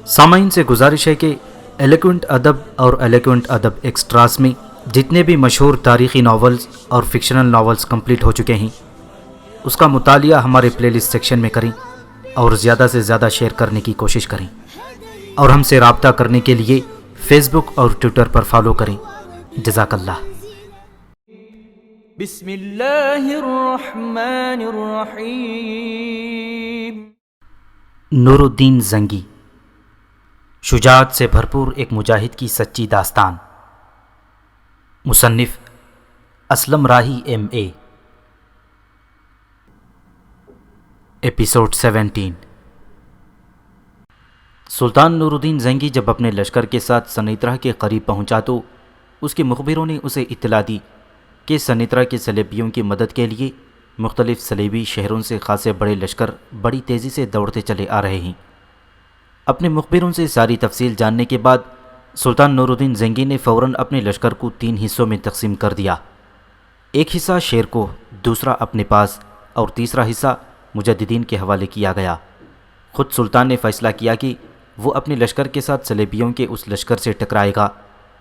سامعین سے گزارش ہے کہ ایلیکوینٹ ادب اور ایلیکوینٹ ادب ایکسٹراس میں جتنے بھی مشہور تاریخی ناولز اور فکشنل ناولز کمپلیٹ ہو چکے ہیں اس کا مطالعہ ہمارے پلے لسٹ سیکشن میں کریں اور زیادہ سے زیادہ شیئر کرنے کی کوشش کریں، اور ہم سے رابطہ کرنے کے لیے فیس بک اور ٹویٹر پر فالو کریں۔ جزاک اللہ۔ بسم اللہ الرحمن الرحیم۔ نور الدین زنگی، شجاعت سے بھرپور ایک مجاہد کی سچی داستان۔ مصنف اسلم راہی MA۔ ایپیسوڈ 17۔ سلطان نور الدین زنگی جب اپنے لشکر کے ساتھ سنیترا کے قریب پہنچا تو اس کے مخبروں نے اسے اطلاع دی کہ سنیترا کے صلیبیوں کی مدد کے لیے مختلف صلیبی شہروں سے خاصے بڑے لشکر بڑی تیزی سے دوڑتے چلے آ رہے ہیں۔ اپنے مخبروں سے ساری تفصیل جاننے کے بعد سلطان نور الدین زنگی نے فوراً اپنے لشکر کو 3 حصوں میں تقسیم کر دیا۔ ایک حصہ شیر کو، دوسرا اپنے پاس اور تیسرا حصہ مجددین کے حوالے کیا گیا۔ خود سلطان نے فیصلہ کیا کہ وہ اپنے لشکر کے ساتھ صلیبیوں کے اس لشکر سے ٹکرائے گا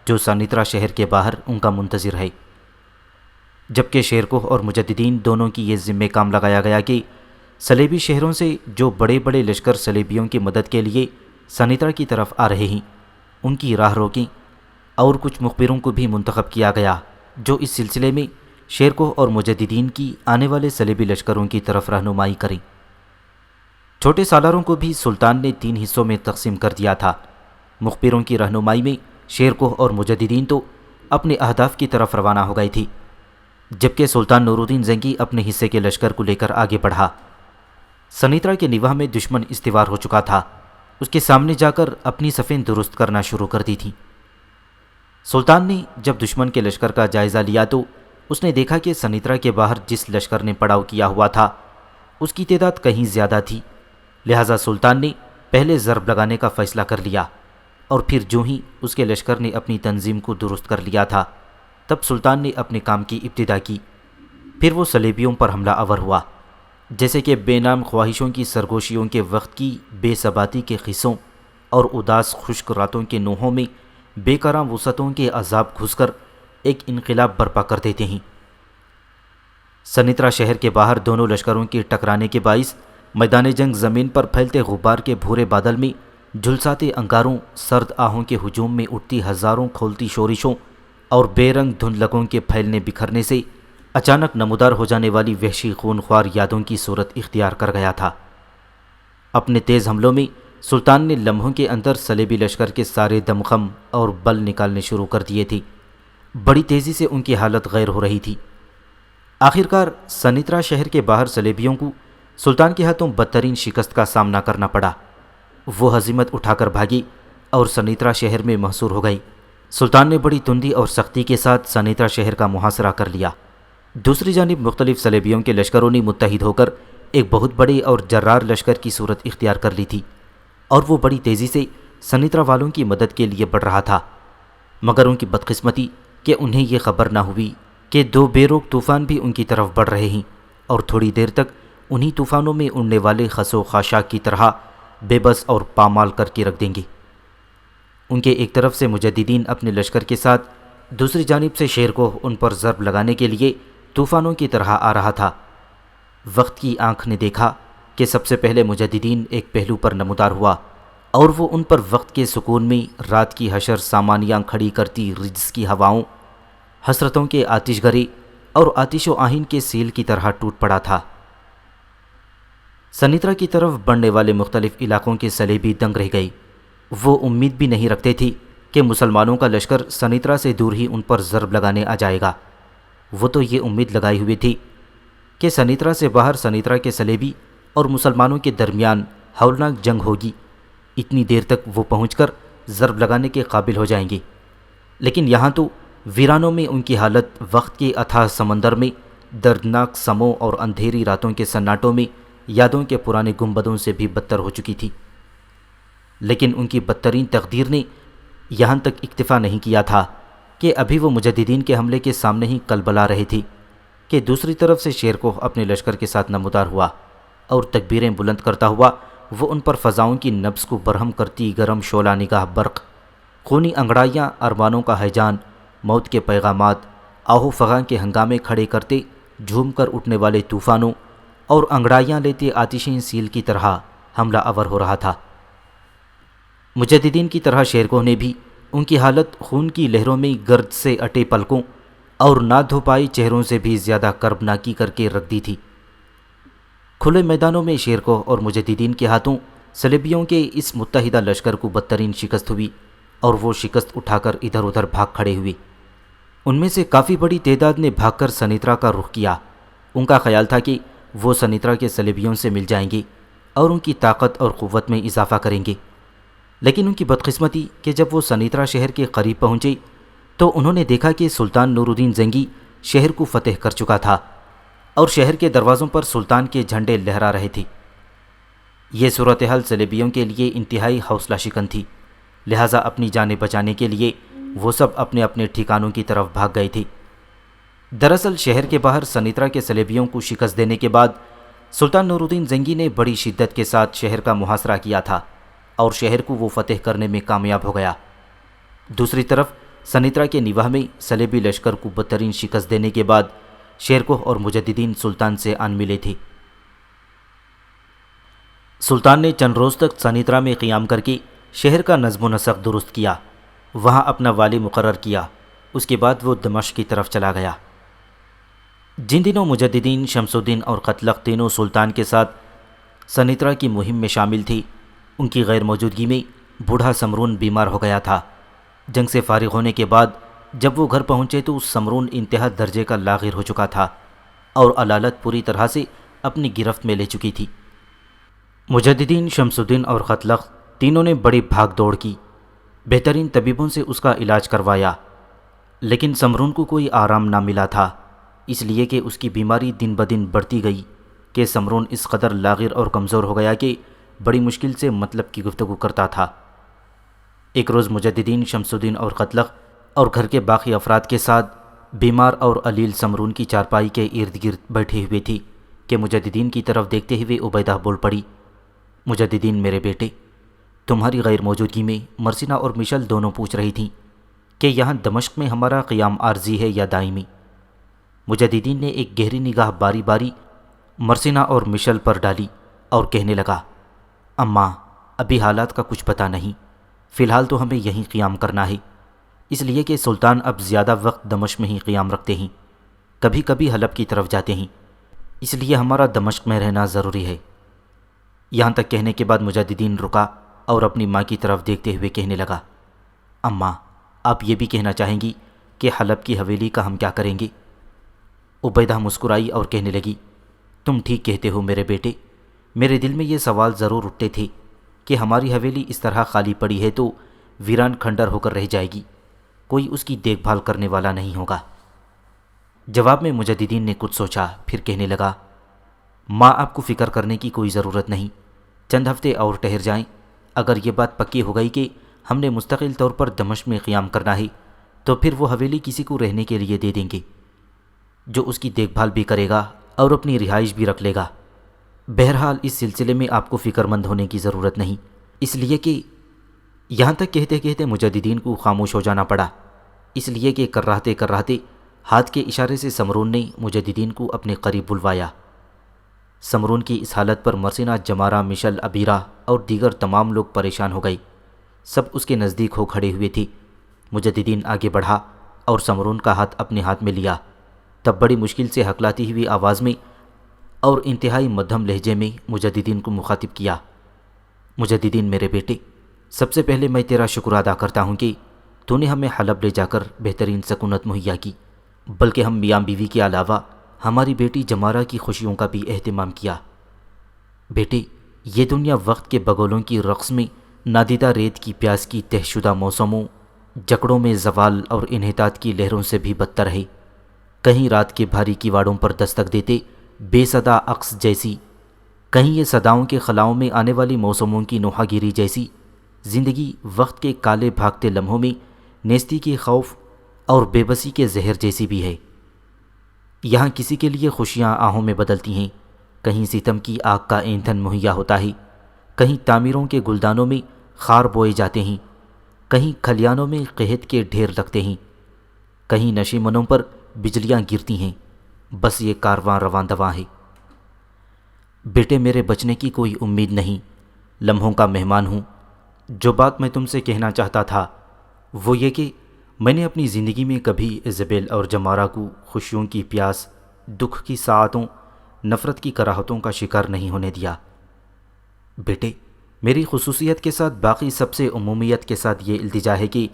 جو سنیترا شہر کے باہر ان کا منتظر ہے، جبکہ شیرکوہ اور مجددین دونوں کی یہ ذمہ کام لگایا گیا کہ صلیبی شہروں سے جو بڑے بڑے لشکر صلیبیوں کی مدد کے لیے سنیترا کی طرف آ رہے ہیں ان کی راہ روکیں، اور کچھ مخبروں کو بھی منتخب کیا گیا جو اس سلسلے میں شیرکوہ اور مجددین کی آنے والے صلیبی لشکروں کی طرف رہنمائی کریں۔ چھوٹے سالاروں کو بھی سلطان نے 3 حصوں میں تقسیم کر دیا تھا۔ مخبروں کی رہنمائی میں شیرکوہ اور مجددین تو اپنے اہداف کی طرف روانہ ہو گئی تھی، جبکہ سلطان نور الدین زنگی اپنے حصے کے لشکر کو لے کر آگے بڑھا۔ سنیترا کے نواح میں دشمن استوار ہو چکا تھا، اس کے سامنے جا کر اپنی صفیں درست کرنا شروع کر دی تھیں۔ سلطان نے جب دشمن کے لشکر کا جائزہ لیا تو اس نے دیکھا کہ سنیترا کے باہر جس لشکر نے پڑاؤ کیا ہوا تھا اس کی تعداد کہیں زیادہ تھی، لہٰذا سلطان نے پہلے ضرب لگانے کا فیصلہ کر لیا، اور پھر جو ہی اس کے لشکر نے اپنی تنظیم کو درست کر لیا تھا تب سلطان نے اپنے کام کی ابتدا کی۔ پھر وہ صلیبیوں پر حملہ آور ہوا، جیسے کہ بے نام خواہشوں کی سرگوشیوں کے وقت کی بے ثباتی کے قصوں اور اداس خشک راتوں کے نوحوں میں بے کراں وسعتوں کے عذاب گھس کر ایک انقلاب برپا کر دیتے ہیں۔ سنیترا شہر کے باہر دونوں لشکروں کے ٹکرانے کے باعث میدان جنگ زمین پر پھیلتے غبار کے بھورے بادل میں جھلساتے انگاروں، سرد آہوں کے ہجوم میں اٹھتی ہزاروں کھولتی شورشوں اور بے رنگ دھندلکوں کے پھیلنے بکھرنے سے اچانک نمودار ہو جانے والی وحشی خونخوار یادوں کی صورت اختیار کر گیا تھا۔ اپنے تیز حملوں میں سلطان نے لمحوں کے اندر صلیبی لشکر کے سارے دمخم اور بل نکالنے شروع کر دیے تھے۔ بڑی تیزی سے ان کی حالت غیر ہو رہی تھی۔ آخرکار سنیترا شہر کے باہر صلیبیوں کو سلطان کے ہاتھوں بدترین شکست کا سامنا کرنا پڑا۔ وہ ہزیمت اٹھا کر بھاگی اور سنیترا شہر میں محصور ہو گئی۔ سلطان نے بڑی تندی اور سختی کے ساتھ سنیترا شہر کا محاصرہ کر لیا۔ دوسری جانب مختلف صلیبیوں کے لشکروں نے متحد ہو کر ایک بہت بڑے اور جرار لشکر کی صورت اختیار کر لی تھی، اور وہ بڑی تیزی سے سنیترا والوں کی مدد کے لیے بڑھ رہا تھا، مگر ان کی بدقسمتی کہ انہیں یہ خبر نہ ہوئی کہ 2 بے روک طوفان بھی ان کی طرف بڑھ رہے ہیں، اور تھوڑی دیر تک انہی طوفانوں میں اڑنے والے خس و خاشاک کی طرح بے بس اور پامال کر کے رکھ دیں گے۔ ان کے ایک طرف سے مجددین اپنے لشکر کے ساتھ، دوسری جانب سے شیرکوہ ان پر ضرب لگانے کے لیے طوفانوں کی طرح آ رہا تھا۔ وقت کی آنکھ نے دیکھا کہ سب سے پہلے مجددین ایک پہلو پر نمودار ہوا، اور وہ ان پر وقت کے سکون میں رات کی حشر سامانیاں کھڑی کرتی رجز کی ہواؤں، حسرتوں کے آتش گرے اور آتش و آہن کے سیل کی طرح ٹوٹ پڑا تھا۔ سنیترا کی طرف بڑھنے والے مختلف علاقوں کے صلیبی دنگ رہ گئے۔ وہ امید بھی نہیں رکھتے تھے کہ مسلمانوں کا لشکر سنیترا سے دور ہی ان پر ضرب لگانے آ جائے گا۔ وہ تو یہ امید لگائے ہوئے تھی کہ سنیترا سے باہر سنیترا کے صلیبی اور مسلمانوں کے درمیان ہولناک جنگ ہوگی، اتنی دیر تک وہ پہنچ کر ضرب لگانے کے قابل ہو جائیں گے۔ لیکن یہاں تو ویرانوں میں ان کی حالت وقت کے اتھاہ سمندر میں دردناک سموں اور اندھیری راتوں کے سناٹوں میں یادوں کے پرانے گنبدوں سے بھی بدتر ہو چکی تھی۔ لیکن ان کی بدترین تقدیر نے یہاں تک اکتفا نہیں کیا تھا کہ ابھی وہ مجددین کے حملے کے سامنے ہی کلبلا رہے تھی کہ دوسری طرف سے شیرکوہ اپنے لشکر کے ساتھ نمودار ہوا اور تکبیریں بلند کرتا ہوا وہ ان پر فضاؤں کی نبض کو برہم کرتی گرم شعلہ نگاہ برق، خونی انگڑائیاں، ارمانوں کا ہیجان، موت کے پیغامات، آہو فغاں کے ہنگامے کھڑے کرتے جھوم کر اٹھنے والے طوفانوں اور انگڑائیاں لیتے آتشیں سیل کی طرح حملہ آور ہو رہا تھا۔ مجددین کی طرح شیرگوہ نے بھی ان کی حالت خون کی لہروں میں گرد سے اٹے پلکوں اور نہ دھو پائی چہروں سے بھی زیادہ کربناکی کر کے رکھ دی تھی۔ کھلے میدانوں میں شیرگوہ اور مجددین کے ہاتھوں صلیبیوں کے اس متحدہ لشکر کو بدترین شکست ہوئی اور وہ شکست اٹھا کر ادھر ادھر بھاگ کھڑے ہوئے۔ ان میں سے کافی بڑی تعداد نے بھاگ کر سنیترا کا رخ کیا۔ ان کا خیال تھا کہ وہ سنیترا کے صلیبیوں سے مل جائیں گے اور ان کی طاقت اور قوت میں اضافہ کریں گے، لیکن ان کی بدقسمتی کہ جب وہ سنیترا شہر کے قریب پہنچے تو انہوں نے دیکھا کہ سلطان نور الدین زنگی شہر کو فتح کر چکا تھا اور شہر کے دروازوں پر سلطان کے جھنڈے لہرا رہے تھے۔ یہ صورتحال صلیبیوں کے لیے انتہائی حوصلہ شکن تھی، لہٰذا اپنی جانیں بچانے کے لیے وہ سب اپنے اپنے ٹھکانوں کی طرف بھاگ گئے تھے۔ دراصل شہر کے باہر سنیترا کے صلیبیوں کو شکست دینے کے بعد سلطان نور الدین زنگی نے بڑی شدت کے ساتھ شہر کا محاصرہ کیا تھا اور شہر کو وہ فتح کرنے میں کامیاب ہو گیا۔ دوسری طرف سنیترا کے نواح میں صلیبی لشکر کو بدترین شکست دینے کے بعد شیرگوہ اور مجددین سلطان سے آن ملے تھے۔ سلطان نے چند روز تک سنیترا میں قیام کر کے شہر کا نظم و نسق درست کیا، وہاں اپنا والی مقرر کیا۔ اس کے بعد وہ دمشق کی طرف چلا گیا۔ جن دنوں مجددین، شمس الدین اور قتلق تینوں سلطان کے ساتھ سنیترا کی مہم میں شامل تھی، ان کی غیر موجودگی میں بوڑھا سمرون بیمار ہو گیا تھا۔ جنگ سے فارغ ہونے کے بعد جب وہ گھر پہنچے تو سمرون انتہا درجے کا لاغر ہو چکا تھا اور علالت پوری طرح سے اپنی گرفت میں لے چکی تھی۔ مجددین، شمس الدین اور قتلق تینوں نے بڑی بھاگ دوڑ کی، بہترین طبیبوں سے اس کا علاج کروایا، لیکن سمرون کو کوئی آرام نہ ملا تھا، اس لیے کہ اس کی بیماری دن بدن بڑھتی گئی کہ سمرون اس قدر لاغر اور کمزور ہو گیا کہ بڑی مشکل سے مطلب کی گفتگو کرتا تھا۔ ایک روز مجددین، شمس الدین اور قتلق اور گھر کے باقی افراد کے ساتھ بیمار اور علیل سمرون کی چارپائی کے ارد گرد بیٹھے ہوئے تھی کہ مجددین کی طرف دیکھتے ہوئے عبیدہ بول پڑی، مجددین میرے بیٹے، تمہاری غیر موجودگی میں مرسینہ اور مشل دونوں پوچھ رہی تھیں کہ یہاں دمشق میں ہمارا قیام عارضی ہے یا دائمی۔ مجددین نے ایک گہری نگاہ باری باری مرسینہ اور مشل پر ڈالی اور کہنے لگا، اماں، ابھی حالات کا کچھ پتہ نہیں، فی الحال تو ہمیں یہیں قیام کرنا ہے، اس لیے کہ سلطان اب زیادہ وقت دمشق میں ہی قیام رکھتے ہیں، کبھی کبھی حلب کی طرف جاتے ہیں، اس لیے ہمارا دمشق میں رہنا ضروری ہے۔ یہاں تک کہنے کے بعد مجددین رکا اور اپنی ماں کی طرف دیکھتے ہوئے کہنے لگا، اماں، آپ یہ بھی کہنا چاہیں گی کہ حلب کی حویلی کا ہم کیا کریں گے؟ عبیدہ مسکرائی اور کہنے لگی، تم ٹھیک کہتے ہو میرے بیٹے، میرے دل میں یہ سوال ضرور اٹھتے تھے کہ ہماری حویلی اس طرح خالی پڑی ہے تو ویران کھنڈر ہو کر رہ جائے گی، کوئی اس کی دیکھ بھال کرنے والا نہیں ہوگا۔ جواب میں مجددین نے کچھ سوچا، پھر کہنے لگا، ماں، آپ کو فکر کرنے کی کوئی ضرورت نہیں، چند ہفتے اور ٹھہر جائیں، اگر یہ بات پکی ہو گئی کہ ہم نے مستقل طور پر دمشق میں قیام کرنا ہے تو پھر وہ حویلی کسی کو رہنے کے لیے دے دیں گے، جو اس کی دیکھ بھال بھی کرے گا اور اپنی رہائش بھی رکھ لے گا۔ بہرحال اس سلسلے میں آپ کو فکر مند ہونے کی ضرورت نہیں، اس لیے کہ یہاں تک کہتے کہتے مجددین کو خاموش ہو جانا پڑا، اس لیے کہ کراہتے ہاتھ کے اشارے سے سمرون نے مجددین کو اپنے قریب بلوایا۔ سمرون کی اس حالت پر مرسینہ، جمارہ، مشل، عبیرہ اور دیگر تمام لوگ پریشان ہو گئے، سب اس کے نزدیک ہو کھڑے ہوئے تھے۔ مجددین آگے بڑھا اور سمرون کا ہاتھ اپنے ہاتھ میں لیا، تب بڑی مشکل سے ہکلاتی ہوئی آواز میں اور انتہائی مدھم لہجے میں مجددین کو مخاطب کیا، مجددین میرے بیٹے، سب سے پہلے میں تیرا شکر ادا کرتا ہوں کہ تو نے ہمیں حلب لے جا کر بہترین سکونت مہیا کی، بلکہ ہم میاں بیوی کے علاوہ ہماری بیٹی جمارہ کی خوشیوں کا بھی اہتمام کیا۔ بیٹے، یہ دنیا وقت کے بگولوں کی رقص میں نادیدہ ریت کی پیاس کی تہ شدہ موسموں، جکڑوں میں زوال اور انحطاط کی لہروں سے بھی بدتر ہے۔ کہیں رات کے بھاری کیواڑوں پر دستک دیتے بے صدا عکس جیسی، کہیں یہ صداؤں کے خلاؤں میں آنے والی موسموں کی نوحہ گیری جیسی، زندگی وقت کے کالے بھاگتے لمحوں میں نیستی کے خوف اور بے بسی کے زہر جیسی بھی ہے۔ یہاں کسی کے لیے خوشیاں آہوں میں بدلتی ہیں، کہیں ستم کی آگ کا ایندھن مہیا ہوتا ہے، کہیں تعمیروں کے گلدانوں میں خار بوئے جاتے ہیں، کہیں کھلیانوں میں قحط کے ڈھیر لگتے ہیں، کہیں نشیمنوں پر بجلیاں گرتی ہیں، بس یہ کارواں رواں دواں ہے۔ بیٹے میرے بچنے کی کوئی امید نہیں، لمحوں کا مہمان ہوں۔ جو بات میں تم سے کہنا چاہتا تھا وہ یہ کہ میں نے اپنی زندگی میں کبھی ایزابیل اور جمارہ کو خوشیوں کی پیاس، دکھ کی ساعتوں، نفرت کی کراہتوں کا شکار نہیں ہونے دیا۔ بیٹے میری خصوصیت کے ساتھ باقی سب سے عمومیت کے ساتھ یہ التجا ہے کہ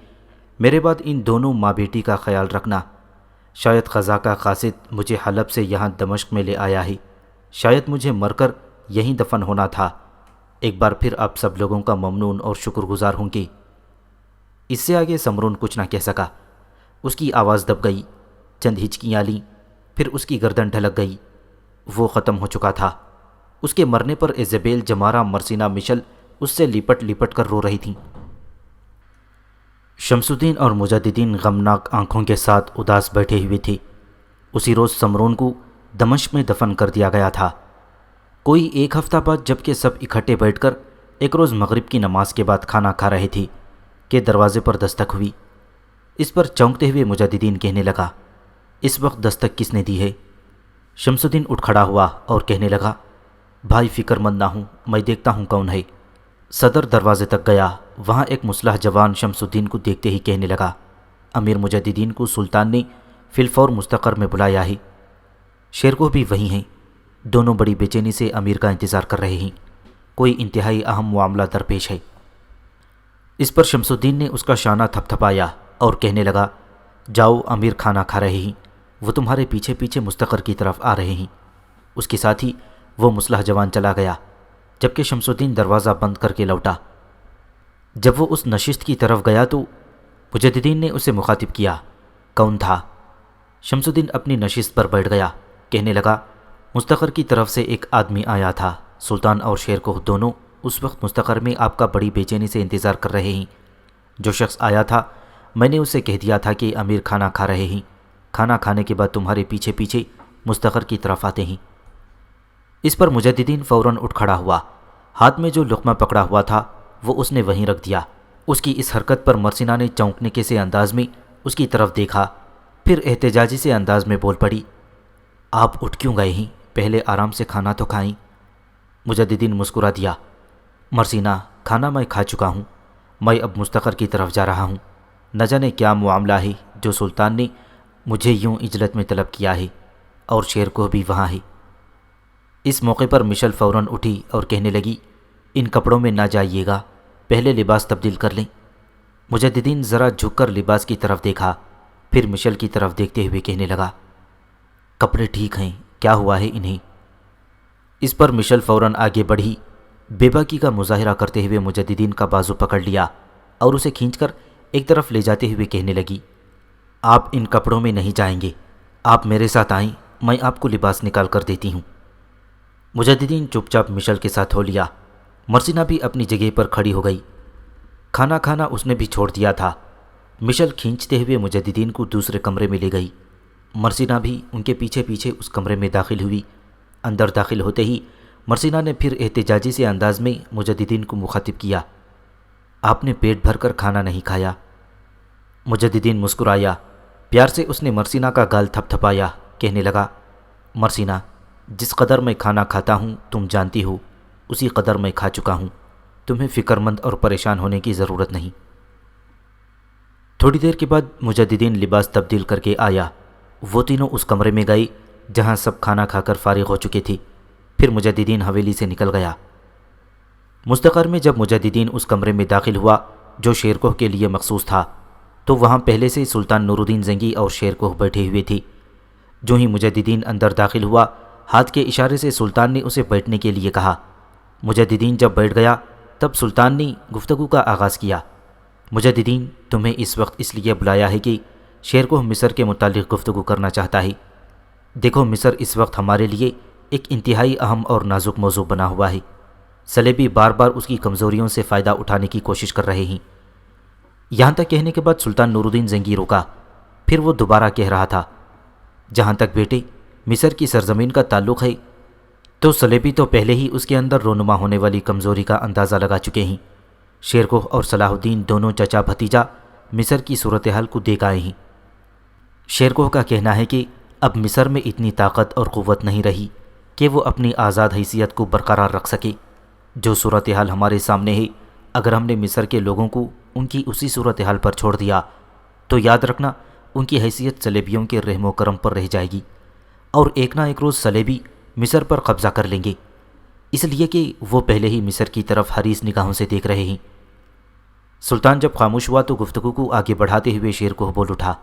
میرے بعد ان دونوں ماں بیٹی کا خیال رکھنا۔ شاید قضا کا قاصد مجھے حلب سے یہاں دمشق میں لے آیا ہے، شاید مجھے مر کر یہیں دفن ہونا تھا۔ ایک بار پھر آپ سب لوگوں کا ممنون اور شکر گزار ہوں گے۔ اس سے آگے سمرون کچھ نہ کہہ سکا۔ اس کی آواز دب گئی، چند ہچکیاں لیں، پھر اس کی گردن ڈھلک گئی۔ وہ ختم ہو چکا تھا۔ اس کے مرنے پر ایزابیل، جمارہ، مرسینہ، مشل اس سے لپٹ لپٹ کر رو رہی تھیں۔ شمس الدین اور مجددین غمناک آنکھوں کے ساتھ اداس بیٹھے ہوئے تھے۔ اسی روز سمرون کو دمشق میں دفن کر دیا گیا تھا۔ کوئی ایک ہفتہ بعد جب کہ سب اکٹھے بیٹھ کر ایک روز مغرب کی نماز کے بعد کھانا کھا رہے تھے کہ دروازے پر دستک ہوئی۔ اس پر چونکتے ہوئے مجددین کہنے لگا، اس وقت دستک کس نے دی ہے؟ شمس الدین اٹھ کھڑا ہوا اور کہنے لگا، بھائی فکر مند نہ ہوں، میں دیکھتا ہوں کون ہے۔ صدر دروازے تک گیا، وہاں ایک مسلح جوان شمس الدین کو دیکھتے ہی کہنے لگا، امیر مجددین کو سلطان نے فی الفور مستقر میں بلایا ہے۔ شیرکوہ بھی وہیں ہیں، دونوں بڑی بے چینی سے امیر کا انتظار کر رہے ہیں، کوئی انتہائی اہم معاملہ درپیش ہے۔ اس پر شمس الدین نے اس کا شانہ تھپ تھپایا اور کہنے لگا، جاؤ، امیر کھانا کھا رہے ہیں، وہ تمہارے پیچھے پیچھے مستقر کی طرف آ رہے ہیں۔ اس کے ساتھ ہی وہ مسلح جوان چلا گیا، جبکہ شمس الدین دروازہ بند کر کے لوٹا۔ جب وہ اس نشست کی طرف گیا تو مجددین نے اسے مخاطب کیا، کون تھا؟ شمس الدین اپنی نشست پر بیٹھ گیا، کہنے لگا، مستقر کی طرف سے ایک آدمی آیا تھا۔ سلطان اور شیرکوہ دونوں اس وقت مستقر میں آپ کا بڑی بے چینی سے انتظار کر رہے ہیں۔ جو شخص آیا تھا میں نے اسے کہہ دیا تھا کہ امیر کھانا کھا رہے ہیں، کھانا کھانے کے بعد تمہارے پیچھے پیچھے مستقر کی طرف آتے ہیں۔ اس پر مجددین فوراً اٹھ کھڑا ہوا، ہاتھ میں جو لقمہ پکڑا ہوا تھا وہ اس نے وہیں رکھ دیا۔ اس کی اس حرکت پر مرسینہ نے چونکنے کے سے انداز میں اس کی طرف دیکھا، پھر احتجاجی سے انداز میں بول پڑی، آپ اٹھ کیوں گئے ہیں؟ پہلے آرام سے کھانا تو کھائیں۔ مجددین مسکرا دیا، مرسینہ، کھانا میں کھا چکا ہوں، میں اب مستقر کی طرف جا رہا ہوں۔ نہ جانے کیا معاملہ ہے جو سلطان نے مجھے یوں اجلت میں طلب کیا ہے، اور شیرکوہ بھی وہاں ہے۔ اس موقع پر مشل فوراً اٹھی اور کہنے لگی، ان کپڑوں میں نہ جائیے گا، پہلے لباس تبدیل کر لیں۔ مجددین ذرا جھک کر لباس کی طرف دیکھا، پھر مشل کی طرف دیکھتے ہوئے کہنے لگا، کپڑے ٹھیک ہیں، کیا ہوا ہے انہیں؟ اس پر مشل فوراً آگے بڑھی، بے باکی کا مظاہرہ کرتے ہوئے مجددین کا بازو پکڑ لیا اور اسے کھینچ کر ایک طرف لے جاتے ہوئے کہنے لگی، آپ ان کپڑوں میں نہیں جائیں گے، آپ میرے ساتھ آئیں، میں آپ کو لباس نکال کر دیتی ہوں۔ مجددین چپ چاپ مشل کے ساتھ ہو لیا۔ مرسینہ بھی اپنی جگہ پر کھڑی ہو گئی، کھانا کھانا اس نے بھی چھوڑ دیا تھا۔ مشل کھینچتے ہوئے مجددین کو دوسرے کمرے میں لے گئی۔ مرسینہ بھی ان کے پیچھے پیچھے اس کمرے میں داخل ہوئی۔ اندر داخل ہوتے ہی مرسینہ نے پھر احتجاجی سے انداز میں مجددین کو مخاطب کیا، آپ نے پیٹ بھر کر کھانا نہیں کھایا۔ مجددین مسکرایا، پیار سے اس نے مرسینہ کا گال تھپ تھپایا، کہنے لگا، مرسینہ، جس قدر میں کھانا کھاتا ہوں تم جانتی ہو، اسی قدر میں کھا چکا ہوں، تمہیں فکر مند اور پریشان ہونے کی ضرورت نہیں۔ تھوڑی دیر کے بعد مجددین لباس تبدیل کر کے آیا۔ وہ تینوں اس کمرے میں گئے جہاں سب کھانا کھا کر فارغ ہو چکے تھے، پھر مجددین حویلی سے نکل گیا۔ مستقر میں جب مجددین اس کمرے میں داخل ہوا جو شیرکوہ کے لیے مخصوص تھا، تو وہاں پہلے سے سلطان نور الدین زنگی اور شیرکوہ بیٹھے ہوئے تھے۔ جو ہی مجددین اندر داخل ہوا، ہاتھ کے اشارے سے سلطان نے اسے بیٹھنے کے لیے کہا۔ مجددین جب بیٹھ گیا تب سلطان نے گفتگو کا آغاز کیا، مجددین، تمہیں اس وقت اس لیے بلایا ہے کہ شیرکوہ مصر کے متعلق گفتگو کرنا چاہتا ہے۔ دیکھو، مصر اس وقت ہمارے لیے ایک انتہائی اہم اور نازک موضوع بنا ہوا ہے۔ صلیبی بار بار اس کی کمزوریوں سے فائدہ اٹھانے کی کوشش کر رہے ہیں۔ یہاں تک کہنے کے بعد سلطان نور الدین زنگی رکا، پھر وہ دوبارہ کہہ رہا تھا، جہاں تک بیٹے مصر کی سرزمین کا تعلق ہے تو سلیبی تو پہلے ہی اس کے اندر رونما ہونے والی کمزوری کا اندازہ لگا چکے ہیں۔ شیرکوہ اور صلاح الدین دونوں چچا بھتیجا مصر کی صورتحال کو دیکھ آئے ہیں۔ شیرکوہ کا کہنا ہے کہ اب مصر میں اتنی طاقت اور قوت نہیں رہی کہ وہ اپنی آزاد حیثیت کو برقرار رکھ سکے۔ جو صورتحال ہمارے سامنے ہے، اگر ہم نے مصر کے لوگوں کو ان کی اسی صورتحال پر چھوڑ دیا تو یاد رکھنا ان کی حیثیت صلیبیوں کے رحم و کرم پر رہ جائے گی، اور ایک نہ ایک روز صلیبی مصر پر قبضہ کر لیں گے، اس لیے کہ وہ پہلے ہی مصر کی طرف حریص نگاہوں سے دیکھ رہے ہیں۔ سلطان جب خاموش ہوا تو گفتگو کو آگے بڑھاتے ہوئے شیرکوہ بول اٹھا،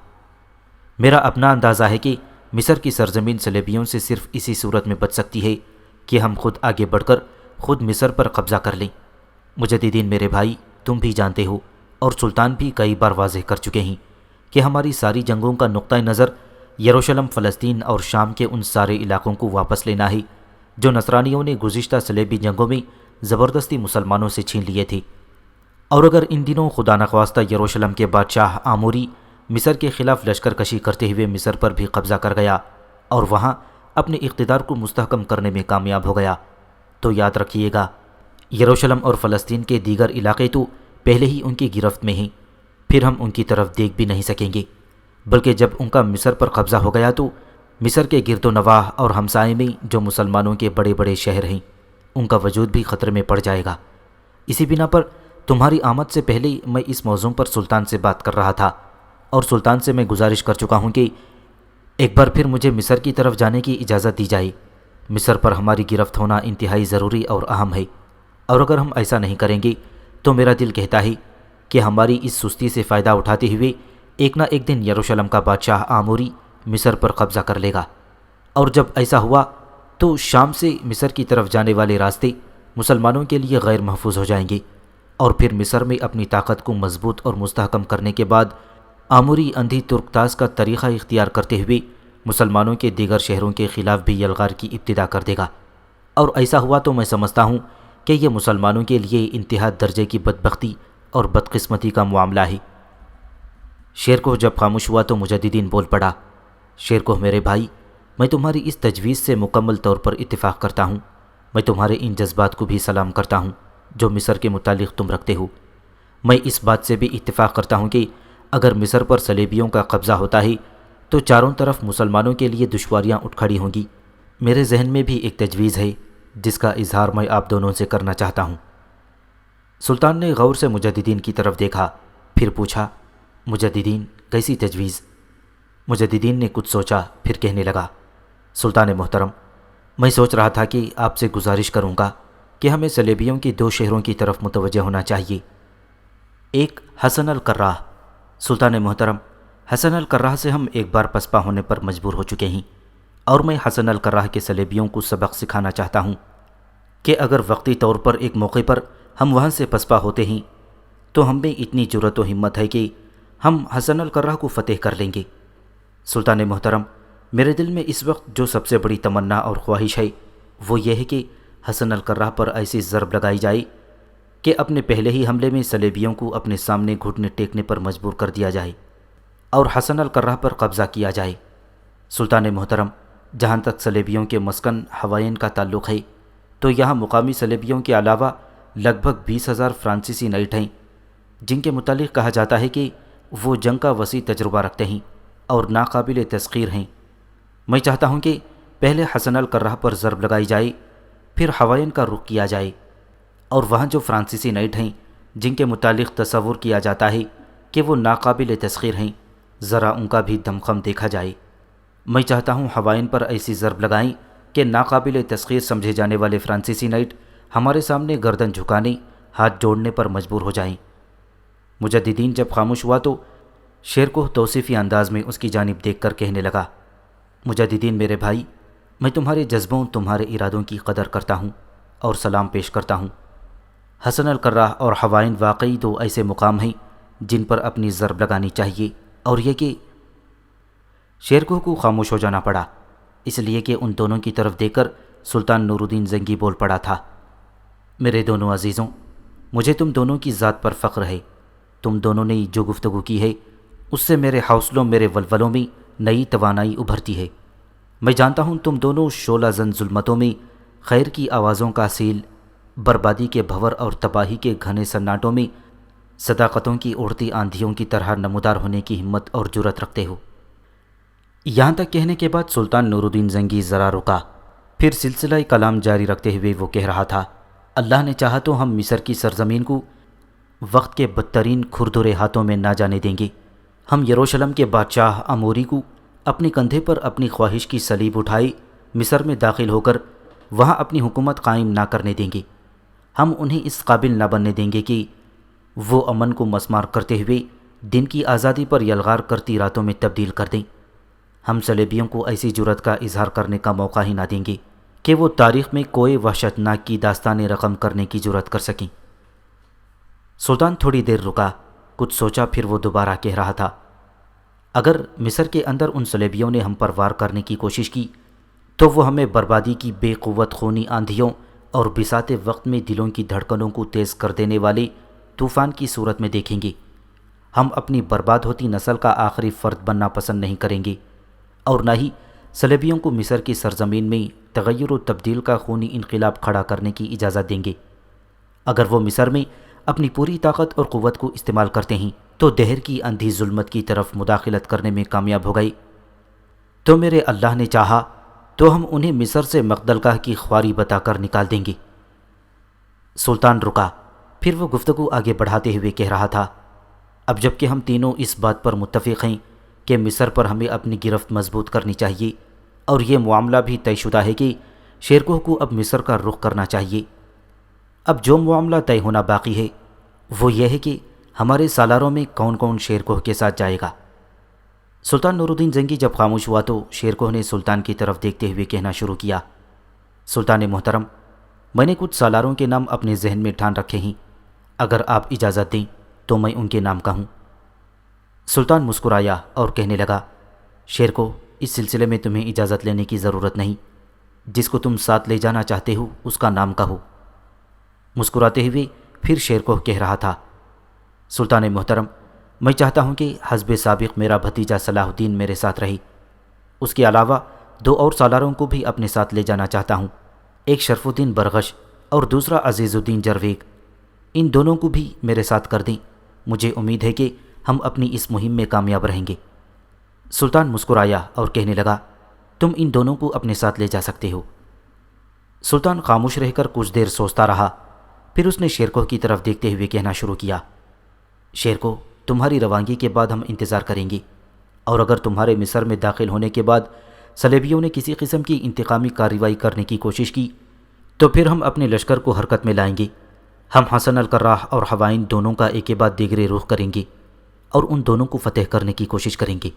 میرا اپنا اندازہ ہے کہ مصر کی سرزمین صلیبیوں سے صرف اسی صورت میں بچ سکتی ہے کہ ہم خود آگے بڑھ کر خود مصر پر قبضہ کر لیں۔ مجددین میرے بھائی، تم بھی جانتے ہو اور سلطان بھی کئی بار واضح کر چکے ہیں کہ ہماری ساری جنگوں کا نقطہ نظر یروشلم، فلسطین اور شام کے ان سارے علاقوں کو واپس لینا ہے جو نصرانیوں نے گزشتہ صلیبی جنگوں میں زبردستی مسلمانوں سے چھین لیے تھے۔ اور اگر ان دنوں خدا نخواستہ یروشلم کے بادشاہ آموری مصر کے خلاف لشکر کشی کرتے ہوئے مصر پر بھی قبضہ کر گیا اور وہاں اپنے اقتدار کو مستحکم کرنے میں کامیاب ہو گیا، تو یاد رکھیے گا یروشلم اور فلسطین کے دیگر علاقے تو پہلے ہی ان کی گرفت میں ہیں، پھر ہم ان کی طرف دیکھ بھی نہیں سکیں گے، بلکہ جب ان کا مصر پر قبضہ ہو گیا تو مصر کے گرد و نواح اور ہمسائے میں جو مسلمانوں کے بڑے بڑے شہر ہیں ان کا وجود بھی خطرے میں پڑ جائے گا۔ اسی بنا پر تمہاری آمد سے پہلے میں اس موضوع پر سلطان سے بات کر رہا تھا، اور سلطان سے میں گزارش کر چکا ہوں کہ ایک بار پھر مجھے مصر کی طرف جانے کی اجازت دی جائے۔ مصر پر ہماری گرفت ہونا انتہائی ضروری اور اہم ہے، اور اگر ہم ایسا نہیں کریں گے تو میرا دل کہتا ہے کہ ہماری اس سستی سے فائدہ اٹھاتے ہوئے ایک نہ ایک دن یروشلم کا بادشاہ آموری مصر پر قبضہ کر لے گا، اور جب ایسا ہوا تو شام سے مصر کی طرف جانے والے راستے مسلمانوں کے لیے غیر محفوظ ہو جائیں گے، اور پھر مصر میں اپنی طاقت کو مضبوط اور مستحکم کرنے کے بعد آموری اندھی ترکتاز کا طریقہ اختیار کرتے ہوئے مسلمانوں کے دیگر شہروں کے خلاف بھی یلغار کی ابتدا کر دے گا، اور ایسا ہوا تو میں سمجھتا ہوں کہ یہ مسلمانوں کے لیے انتہا درجے کی بدبختی اور بدقسمتی کا معاملہ ہے۔ شیرکوہ جب خاموش ہوا تو مجددین بول پڑا، شیرکوہ میرے بھائی، میں تمہاری اس تجویز سے مکمل طور پر اتفاق کرتا ہوں۔ میں تمہارے ان جذبات کو بھی سلام کرتا ہوں جو مصر کے متعلق تم رکھتے ہو۔ میں اس بات سے بھی اتفاق کرتا ہوں کہ اگر مصر پر صلیبیوں کا قبضہ ہوتا ہے تو چاروں طرف مسلمانوں کے لیے دشواریاں اٹھ کھڑی ہوں گی۔ میرے ذہن میں بھی ایک تجویز ہے جس کا اظہار میں آپ دونوں سے کرنا چاہتا ہوں۔ سلطان نے غور سے مجددین کی طرف دیکھا، پھر پوچھا، مجددین کیسی تجویز؟ مجددین نے کچھ سوچا پھر کہنے لگا، سلطان محترم، میں سوچ رہا تھا کہ آپ سے گزارش کروں گا کہ ہمیں صلیبیوں کی دو شہروں کی طرف متوجہ ہونا چاہیے۔ ایک حسن القراہ۔ سلطان محترم، حسن القراہ سے ہم ایک بار پسپا ہونے پر مجبور ہو چکے ہیں، اور میں حسن القراہ کے صلیبیوں کو سبق سکھانا چاہتا ہوں کہ اگر وقتی طور پر ایک موقع پر ہم وہاں سے پسپا ہوتے ہیں تو ہم میں اتنی جرأت و ہمت ہے کہ ہم حسن القراہ کو فتح کر لیں گے۔ سلطان محترم، میرے دل میں اس وقت جو سب سے بڑی تمنا اور خواہش ہے وہ یہ ہے کہ حسن القراہ پر ایسی ضرب لگائی جائے کہ اپنے پہلے ہی حملے میں صلیبیوں کو اپنے سامنے گھٹنے ٹیکنے پر مجبور کر دیا جائے اور حسن القراہ پر قبضہ کیا جائے۔ سلطان محترم، جہاں تک صلیبیوں کے مسکن حوائین کا تعلق ہے تو یہاں مقامی صلیبیوں کے علاوہ لگ بھگ 20,000 فرانسیسی نائٹ ہیں جن کے متعلق کہا جاتا ہے کہ وہ جنگ کا وسیع تجربہ رکھتے ہیں اور ناقابل تسخیر ہیں۔ میں چاہتا ہوں کہ پہلے حسن القراہ پر ضرب لگائی جائے، پھر حوائین کا رخ کیا جائے، اور وہاں جو فرانسیسی نائٹ ہیں جن کے متعلق تصور کیا جاتا ہے کہ وہ ناقابل تسخیر ہیں، ذرا ان کا بھی دمخم دیکھا جائے۔ میں چاہتا ہوں حوائین پر ایسی ضرب لگائیں کہ ناقابل تسخیر سمجھے جانے والے فرانسیسی نائٹ ہمارے سامنے گردن جھکانے، ہاتھ جوڑنے پر مجبور ہو جائیں۔ مجددین جب خاموش ہوا تو شیرکوہ توصیفی انداز میں اس کی جانب دیکھ کر کہنے لگا، مجددین میرے بھائی، میں تمہارے جذبوں، تمہارے ارادوں کی قدر کرتا ہوں اور سلام پیش کرتا ہوں۔ حسن القراہ اور حوائین واقعی دو ایسے مقام ہیں جن پر اپنی ضرب لگانی چاہیے، اور یہ کہ شیرکوہ کو خاموش ہو جانا پڑا، اس لیے کہ ان دونوں کی طرف دیکھ کر سلطان نور الدین زنگی بول پڑا تھا، میرے دونوں عزیزوں، مجھے تم دونوں کی ذات پر فخر ہے۔ تم دونوں نے جو گفتگو کی ہے اس سے میرے حوصلوں، میرے ولولوں میں نئی توانائی ابھرتی ہے۔ میں جانتا ہوں تم دونوں شعلہ زن ظلمتوں میں خیر کی آوازوں کا سیل بربادی کے بھور اور تباہی کے گھنے سناٹوں میں صداقتوں کی اڑتی آندھیوں کی طرح نمودار ہونے کی ہمت اور جرأت رکھتے ہو۔ یہاں تک کہنے کے بعد سلطان نور الدین زنگی ذرا رکا، پھر سلسلہ کلام جاری رکھتے ہوئے وہ کہہ رہا تھا، اللہ نے چاہا تو ہم مصر کی سرزمین کو وقت کے بدترین کھردرے ہاتھوں میں نہ جانے دیں گے۔ ہم یروشلم کے بادشاہ اموری کو اپنے کندھے پر اپنی خواہش کی صلیب اٹھائے مصر میں داخل ہو کر وہاں اپنی حکومت قائم نہ کرنے دیں گے۔ ہم انہیں اس قابل نہ بننے دیں گے کہ وہ امن کو مسمار کرتے ہوئے دن کی آزادی پر یلغار کرتی راتوں میں تبدیل کر دیں۔ ہم صلیبیوں کو ایسی جرأت کا اظہار کرنے کا موقع ہی نہ دیں گے کہ وہ تاریخ میں کوئی وحشتناک کی داستانیں رقم کرنے کی جرأت کر سکیں۔ سلطان تھوڑی دیر رکا، کچھ سوچا، پھر وہ دوبارہ کہہ رہا تھا، اگر مصر کے اندر ان صلیبیوں نے ہم پر وار کرنے کی کوشش کی تو وہ ہمیں بربادی کی بے قوت خونی آندھیوں اور بساط وقت میں دلوں کی دھڑکنوں کو تیز کر دینے والے طوفان کی صورت میں دیکھیں گے۔ ہم اپنی برباد ہوتی نسل کا آخری فرد بننا پسند نہیں کریں گے، اور نہ ہی صلیبیوں کو مصر کی سرزمین میں تغیر و تبدیل کا خونی انقلاب کھڑا کرنے کی اجازت دیں گے۔ اگر وہ مصر میں اپنی پوری طاقت اور قوت کو استعمال کرتے ہیں تو دہر کی اندھی ظلمت کی طرف مداخلت کرنے میں کامیاب ہو گئی تو میرے اللہ نے چاہا تو ہم انہیں مصر سے مقدلگاہ کی خواری بتا کر نکال دیں گے۔ سلطان رکا، پھر وہ گفتگو آگے بڑھاتے ہوئے کہہ رہا تھا، اب جب کہ ہم تینوں اس بات پر متفق ہیں کہ مصر پر ہمیں اپنی گرفت مضبوط کرنی چاہیے، اور یہ معاملہ بھی طے شدہ ہے کہ شیرکوہ کو اب مصر کا رخ کرنا چاہیے، اب جو معاملہ طے ہونا باقی ہے وہ یہ ہے کہ ہمارے سالاروں میں کون کون شیرکوہ کے ساتھ جائے گا۔ سلطان نور الدین زنگی جب خاموش ہوا تو شیرکوہ نے سلطان کی طرف دیکھتے ہوئے کہنا شروع کیا، سلطان محترم، میں نے کچھ سالاروں کے نام اپنے ذہن میں ٹھان رکھے ہیں، اگر آپ اجازت دیں تو میں ان کے نام کہوں۔ سلطان مسکرایا اور کہنے لگا، شیرکوہ، اس سلسلے میں تمہیں اجازت لینے کی ضرورت نہیں، جس کو تم ساتھ لے جانا چاہتے ہو اس کا نام کہو۔ مسکراتے ہوئے پھر شیرکوہ کہہ رہا تھا، سلطان محترم، میں چاہتا ہوں کہ حزب سابق میرا بھتیجا صلاح الدین میرے ساتھ رہے، اس کے علاوہ 2 اور سالاروں کو بھی اپنے ساتھ لے جانا چاہتا ہوں، ایک شرف الدین برغش اور دوسرا عزیز الدین جرویگ، ان دونوں کو بھی میرے ساتھ کر دیں، مجھے امید ہے کہ ہم اپنی اس مہم میں کامیاب رہیں گے۔ سلطان مسکرایا اور کہنے لگا، تم ان دونوں کو اپنے ساتھ لے جا سکتے ہو۔ سلطان خاموش رہ کر کچھ دیر سوچتا رہا، پھر اس نے شیرکوہ کی طرف دیکھتے ہوئے کہنا شروع کیا، شیرکوہ، تمہاری روانگی کے بعد ہم انتظار کریں گے، اور اگر تمہارے مصر میں داخل ہونے کے بعد صلیبیوں نے کسی قسم کی انتقامی کارروائی کرنے کی کوشش کی تو پھر ہم اپنے لشکر کو حرکت میں لائیں گے۔ ہم حسن الکراہ اور ہوائن دونوں کا ایک کے بعد دیگرے رخ کریں گے اور ان دونوں کو فتح کرنے کی کوشش کریں گے،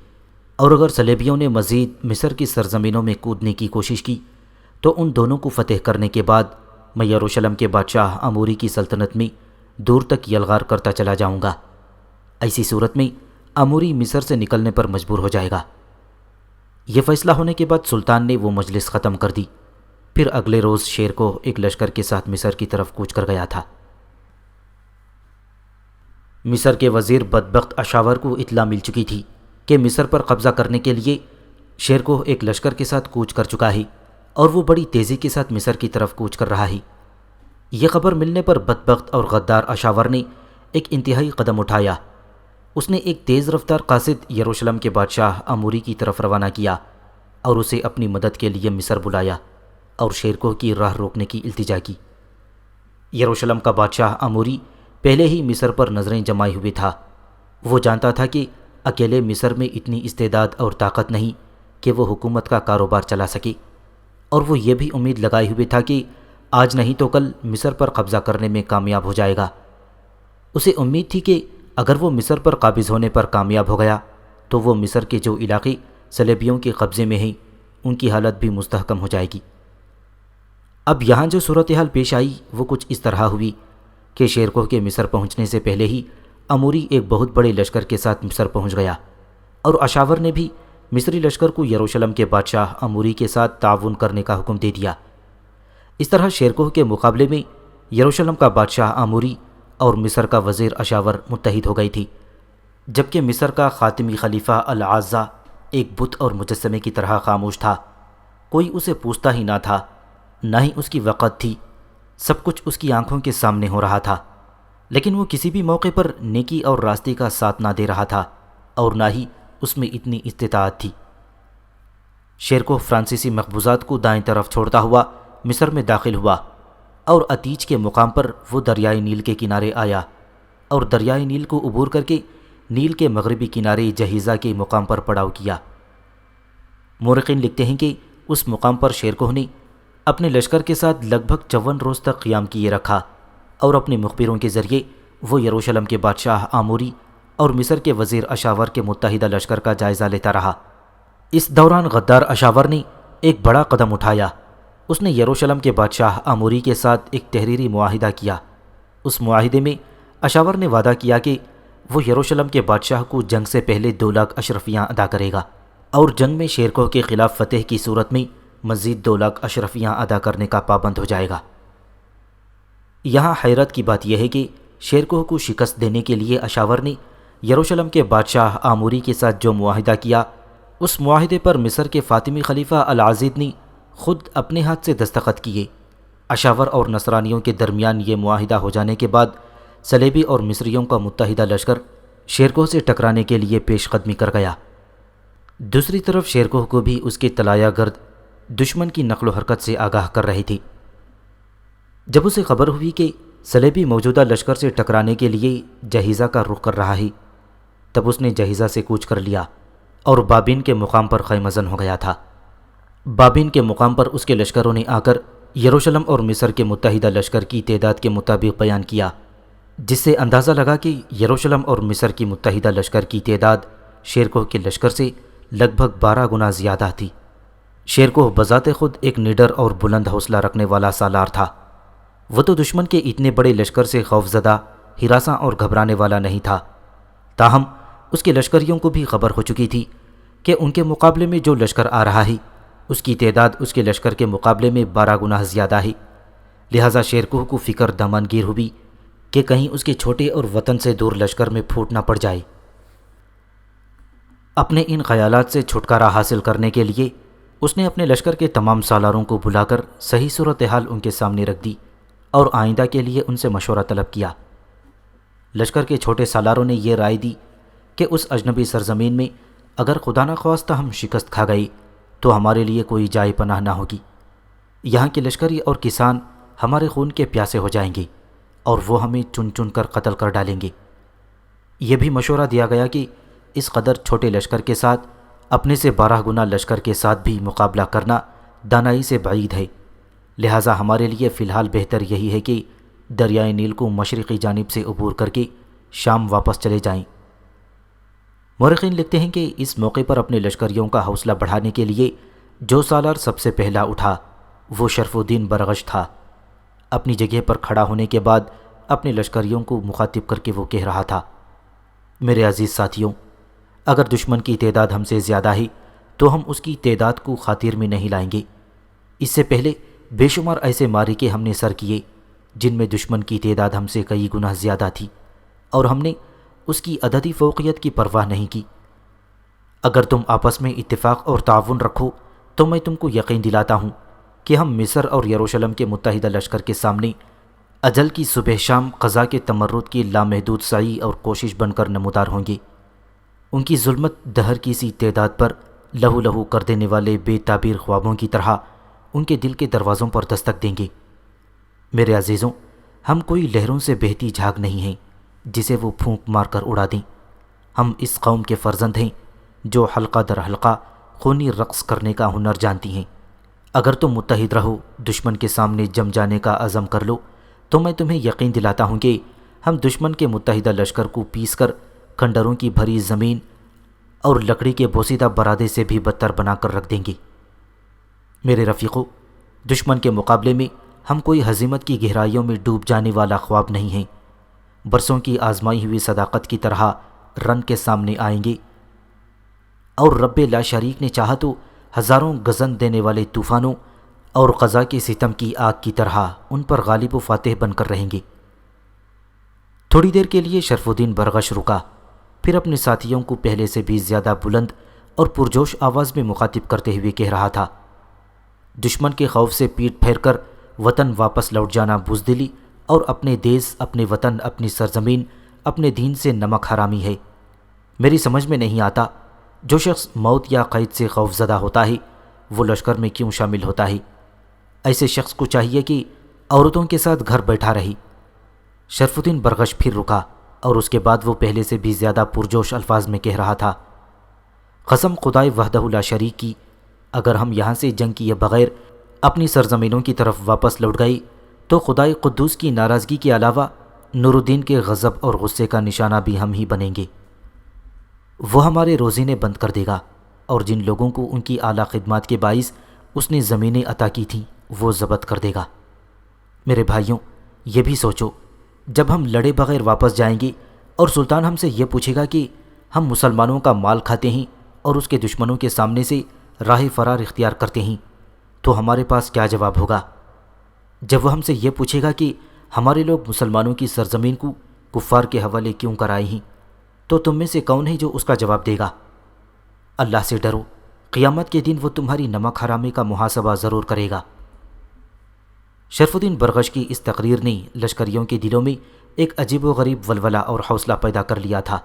اور اگر صلیبیوں نے مزید مصر کی سرزمینوں میں کودنے کی کوشش کی تو ان دونوں کو فتح کرنے کے بعد میں یروشلم کے بادشاہ اموری کی سلطنت میں دور تک یلغار کرتا چلا جاؤں گا۔ ایسی صورت میں اموری مصر سے نکلنے پر مجبور ہو جائے گا۔ یہ فیصلہ ہونے کے بعد سلطان نے وہ مجلس ختم کر دی، پھر اگلے روز شیرکوہ ایک لشکر کے ساتھ مصر کی طرف کوچ کر گیا تھا۔ مصر کے وزیر بدبخت اشاور کو اطلاع مل چکی تھی کہ مصر پر قبضہ کرنے کے لیے شیرکوہ ایک لشکر کے ساتھ کوچ کر چکا ہے اور وہ بڑی تیزی کے ساتھ مصر کی طرف کوچ کر رہا ہے۔ یہ خبر ملنے پر بدبخت اور غدار اشاور نے ایک انتہائی قدم اٹھایا۔ اس نے ایک تیز رفتار قاصد یروشلم کے بادشاہ اموری کی طرف روانہ کیا اور اسے اپنی مدد کے لیے مصر بلایا اور شیرکوہ کی راہ روکنے کی التجا کی۔ یروشلم کا بادشاہ اموری پہلے ہی مصر پر نظریں جمائے ہوئے تھا۔ وہ جانتا تھا کہ اکیلے مصر میں اتنی استعداد اور طاقت نہیں کہ وہ حکومت کا کاروبار چلا سکے، اور وہ یہ بھی امید لگائے ہوئے تھا کہ آج نہیں تو کل مصر پر قبضہ کرنے میں کامیاب ہو جائے گا۔ اسے امید تھی کہ اگر وہ مصر پر قابض ہونے پر کامیاب ہو گیا تو وہ مصر کے جو علاقے صلیبیوں کے قبضے میں ہیں ان کی حالت بھی مستحکم ہو جائے گی۔ اب یہاں جو صورتحال پیش آئی وہ کچھ اس طرح ہوئی کہ شیرکوہ کے مصر پہنچنے سے پہلے ہی اموری ایک بہت بڑے لشکر کے ساتھ مصر پہنچ گیا، اور اشاور نے بھی مصری لشکر کو یروشلم کے بادشاہ اموری کے ساتھ تعاون کرنے کا حکم دے دیا۔ اس طرح شیرکوہ کے مقابلے میں یروشلم کا بادشاہ اموری اور مصر کا وزیر اشاور متحد ہو گئی تھی، جبکہ مصر کا خاتمی خلیفہ العازہ ایک بت اور مجسمے کی طرح خاموش تھا، کوئی اسے پوچھتا ہی نہ تھا، نہ ہی اس کی وقت تھی، سب کچھ اس کی آنکھوں کے سامنے ہو رہا تھا، لیکن وہ کسی بھی موقع پر نیکی اور راستے کا ساتھ نہ دے رہا تھا اور نہ ہی اس میں اتنی استطاعت تھی۔ شیرکوہ فرانسیسی مقبوضات کو دائیں طرف چھوڑتا ہوا مصر میں داخل ہوا اور عتیج کے مقام پر وہ دریائے نیل کے کنارے آیا اور دریائے نیل کو عبور کر کے نیل کے مغربی کنارے جہیزہ کے مقام پر پڑاؤ کیا۔ مورخین لکھتے ہیں کہ اس مقام پر شیرکوہ نے اپنے لشکر کے ساتھ لگ بھگ 54 روز تک قیام کیے رکھا اور اپنے مخبروں کے ذریعے وہ یروشلم کے بادشاہ آموری اور مصر کے وزیر اشاور کے متحدہ لشکر کا جائزہ لیتا رہا۔ اس دوران غدار اشاور نے ایک بڑا قدم اٹھایا۔ اس نے یروشلم کے بادشاہ آموری کے ساتھ ایک تحریری معاہدہ کیا۔ اس معاہدے میں اشاور نے وعدہ کیا کہ وہ یروشلم کے بادشاہ کو جنگ سے پہلے 2 لاکھ اشرفیاں ادا کرے گا اور جنگ میں شیرکوہ کے خلاف فتح کی صورت میں مزید 2 لاکھ اشرفیاں ادا کرنے کا پابند ہو جائے گا۔ یہاں حیرت کی بات یہ ہے کہ شیرکوہ کو شکست دینے کے لیے اشاور نے یروشلم کے بادشاہ آموری کے ساتھ جو معاہدہ کیا، اس معاہدے پر مصر کے فاطمی خلیفہ العزیز نے خود اپنے ہاتھ سے دستخط کیے۔ اشاور اور نصرانیوں کے درمیان یہ معاہدہ ہو جانے کے بعد صلیبی اور مصریوں کا متحدہ لشکر شیرکوہ سے ٹکرانے کے لیے پیش قدمی کر گیا۔ دوسری طرف شیرکوہ کو بھی اس کے طلایہ گرد دشمن کی نقل و حرکت سے آگاہ کر رہی تھی۔ جب اسے خبر ہوئی کہ صلیبی موجودہ لشکر سے ٹکرانے کے لیے جہیزہ کا رخ کر رہا ہے، تب اس نے جہیزہ سے کوچ کر لیا اور بابین کے مقام پر خیمہ زن ہو گیا تھا۔ بابین کے مقام پر اس کے لشکروں نے آ کر یروشلم اور مصر کے متحدہ لشکر کی تعداد کے مطابق بیان کیا، جس سے اندازہ لگا کہ یروشلم اور مصر کی متحدہ لشکر کی تعداد شیرکوہ کے لشکر سے لگ بھگ 12 گنا زیادہ تھی۔ شیرکوہ بذات خود ایک نڈر اور بلند حوصلہ رکھنے والا سالار تھا۔ وہ تو دشمن کے اتنے بڑے لشکر سے خوفزدہ، ہراساں اور گھبرانے والا نہیں تھا، تاہم اس کے لشکریوں کو بھی خبر ہو چکی تھی کہ ان کے مقابلے میں جو لشکر آ رہا ہے اس کی تعداد اس کے لشکر کے مقابلے میں 12 گنا زیادہ ہے۔ لہٰذا شیرکوہ کو فکر دامنگیر ہوئی کہ کہیں اس کے چھوٹے اور وطن سے دور لشکر میں پھوٹ نہ پڑ جائے۔ اپنے ان خیالات سے چھٹکارا حاصل کرنے کے لیے اس نے اپنے لشکر کے تمام سالاروں کو بلا کر صحیح صورتحال ان کے سامنے رکھ دی اور آئندہ کے لیے ان سے مشورہ طلب کیا۔ لشکر کے چھوٹے سالاروں نے یہ رائے دی کہ اس اجنبی سرزمین میں اگر خدا نخواستہ ہم شکست کھا گئے تو ہمارے لیے کوئی جائے پناہ نہ ہوگی۔ یہاں کے لشکری اور کسان ہمارے خون کے پیاسے ہو جائیں گے اور وہ ہمیں چن چن کر قتل کر ڈالیں گے۔ یہ بھی مشورہ دیا گیا کہ اس قدر چھوٹے لشکر کے ساتھ اپنے سے 12 گنا لشکر کے ساتھ بھی مقابلہ کرنا دانائی سے بعید ہے، لہٰذا ہمارے لیے فی الحال بہتر یہی ہے کہ دریائے نیل کو مشرقی جانب سے عبور کر کے شام واپس چلے جائیں۔ مورخین لکھتے ہیں کہ اس موقع پر اپنے لشکریوں کا حوصلہ بڑھانے کے لیے جو سالار سب سے پہلا اٹھا وہ شرف الدین برغش تھا۔ اپنی جگہ پر کھڑا ہونے کے بعد اپنے لشکریوں کو مخاطب کر کے وہ کہہ رہا تھا، میرے عزیز ساتھیوں، اگر دشمن کی تعداد ہم سے زیادہ ہے تو ہم اس کی تعداد کو خاطر میں نہیں لائیں گے۔ اس سے پہلے بے شمار ایسے معرکے ہم نے سر کیے جن میں دشمن کی تعداد ہم سے کئی گنا زیادہ تھی اور ہم نے اس کی عددی فوقیت کی پرواہ نہیں کی۔ اگر تم آپس میں اتفاق اور تعاون رکھو تو میں تم کو یقین دلاتا ہوں کہ ہم مصر اور یروشلم کے متحدہ لشکر کے سامنے اجل کی صبح شام قضا کے تمرد کی لامحدود سعی اور کوشش بن کر نمودار ہوں گے۔ ان کی ظلمت دہر کی سی تعداد پر لہو لہو کر دینے والے بے تعبیر خوابوں کی طرح ان کے دل کے دروازوں پر دستک دیں گے۔ میرے عزیزوں، ہم کوئی لہروں سے بہتی جھاگ نہیں ہیں جسے وہ پھونک مار کر اڑا دیں۔ ہم اس قوم کے فرزند ہیں جو حلقہ در حلقہ خونی رقص کرنے کا ہنر جانتی ہیں۔ اگر تم متحد رہو، دشمن کے سامنے جم جانے کا عزم کر لو، تو میں تمہیں یقین دلاتا ہوں کہ ہم دشمن کے متحدہ لشکر کو پیس کر کھنڈروں کی بھری زمین اور لکڑی کے بوسیدہ برادے سے بھی بدتر بنا کر رکھ دیں گے۔ میرے رفیقو، دشمن کے مقابلے میں ہم کوئی ہزیمت کی گہرائیوں میں ڈوب جانے والا خواب نہیں ہیں، برسوں کی آزمائی ہوئی صداقت کی طرح رن کے سامنے آئیں گے، اور رب لا شریک نے چاہا تو ہزاروں گزن دینے والے طوفانوں اور قضا کے ستم کی آگ کی طرح ان پر غالب و فاتح بن کر رہیں گے۔ تھوڑی دیر کے لیے شرف الدین برغش رکا، پھر اپنے ساتھیوں کو پہلے سے بھی زیادہ بلند اور پرجوش آواز میں مخاطب کرتے ہوئے کہہ رہا تھا، دشمن کے خوف سے پیٹ پھیر کر وطن واپس لوٹ جانا بزدلی اور اپنے دیس، اپنے وطن، اپنی سرزمین، اپنے دین سے نمک حرامی ہے۔ میری سمجھ میں نہیں آتا جو شخص موت یا قید سے خوف زدہ ہوتا ہے وہ لشکر میں کیوں شامل ہوتا ہے؟ ایسے شخص کو چاہیے کہ عورتوں کے ساتھ گھر بیٹھا رہی۔ شرف الدین برغش پھر رکا اور اس کے بعد وہ پہلے سے بھی زیادہ پرجوش الفاظ میں کہہ رہا تھا، قسم خدائے وحدہ لا شریک کی، اگر ہم یہاں سے جنگ کیے بغیر اپنی سرزمینوں کی طرف واپس لوٹ گئی تو خدائے قدوس کی ناراضگی کے علاوہ نور الدین کے غضب اور غصے کا نشانہ بھی ہم ہی بنیں گے۔ وہ ہمارے روزینے بند کر دے گا اور جن لوگوں کو ان کی اعلیٰ خدمات کے باعث اس نے زمینیں عطا کی تھیں وہ ضبط کر دے گا۔ میرے بھائیوں، یہ بھی سوچو، جب ہم لڑے بغیر واپس جائیں گے اور سلطان ہم سے یہ پوچھے گا کہ ہم مسلمانوں کا مال کھاتے ہیں اور اس کے دشمنوں کے سامنے سے راہ فرار اختیار کرتے ہیں تو ہمارے پاس کیا جواب ہوگا؟ جب وہ ہم سے یہ پوچھے گا کہ ہمارے لوگ مسلمانوں کی سرزمین کو کفار کے حوالے کیوں کرائے ہیں تو تم میں سے کون ہے جو اس کا جواب دے گا؟ اللہ سے ڈرو، قیامت کے دن وہ تمہاری نمک حرامی کا محاسبہ ضرور کرے گا۔ شرف الدین برغش کی اس تقریر نے لشکریوں کے دلوں میں ایک عجیب و غریب ولولہ اور حوصلہ پیدا کر لیا تھا۔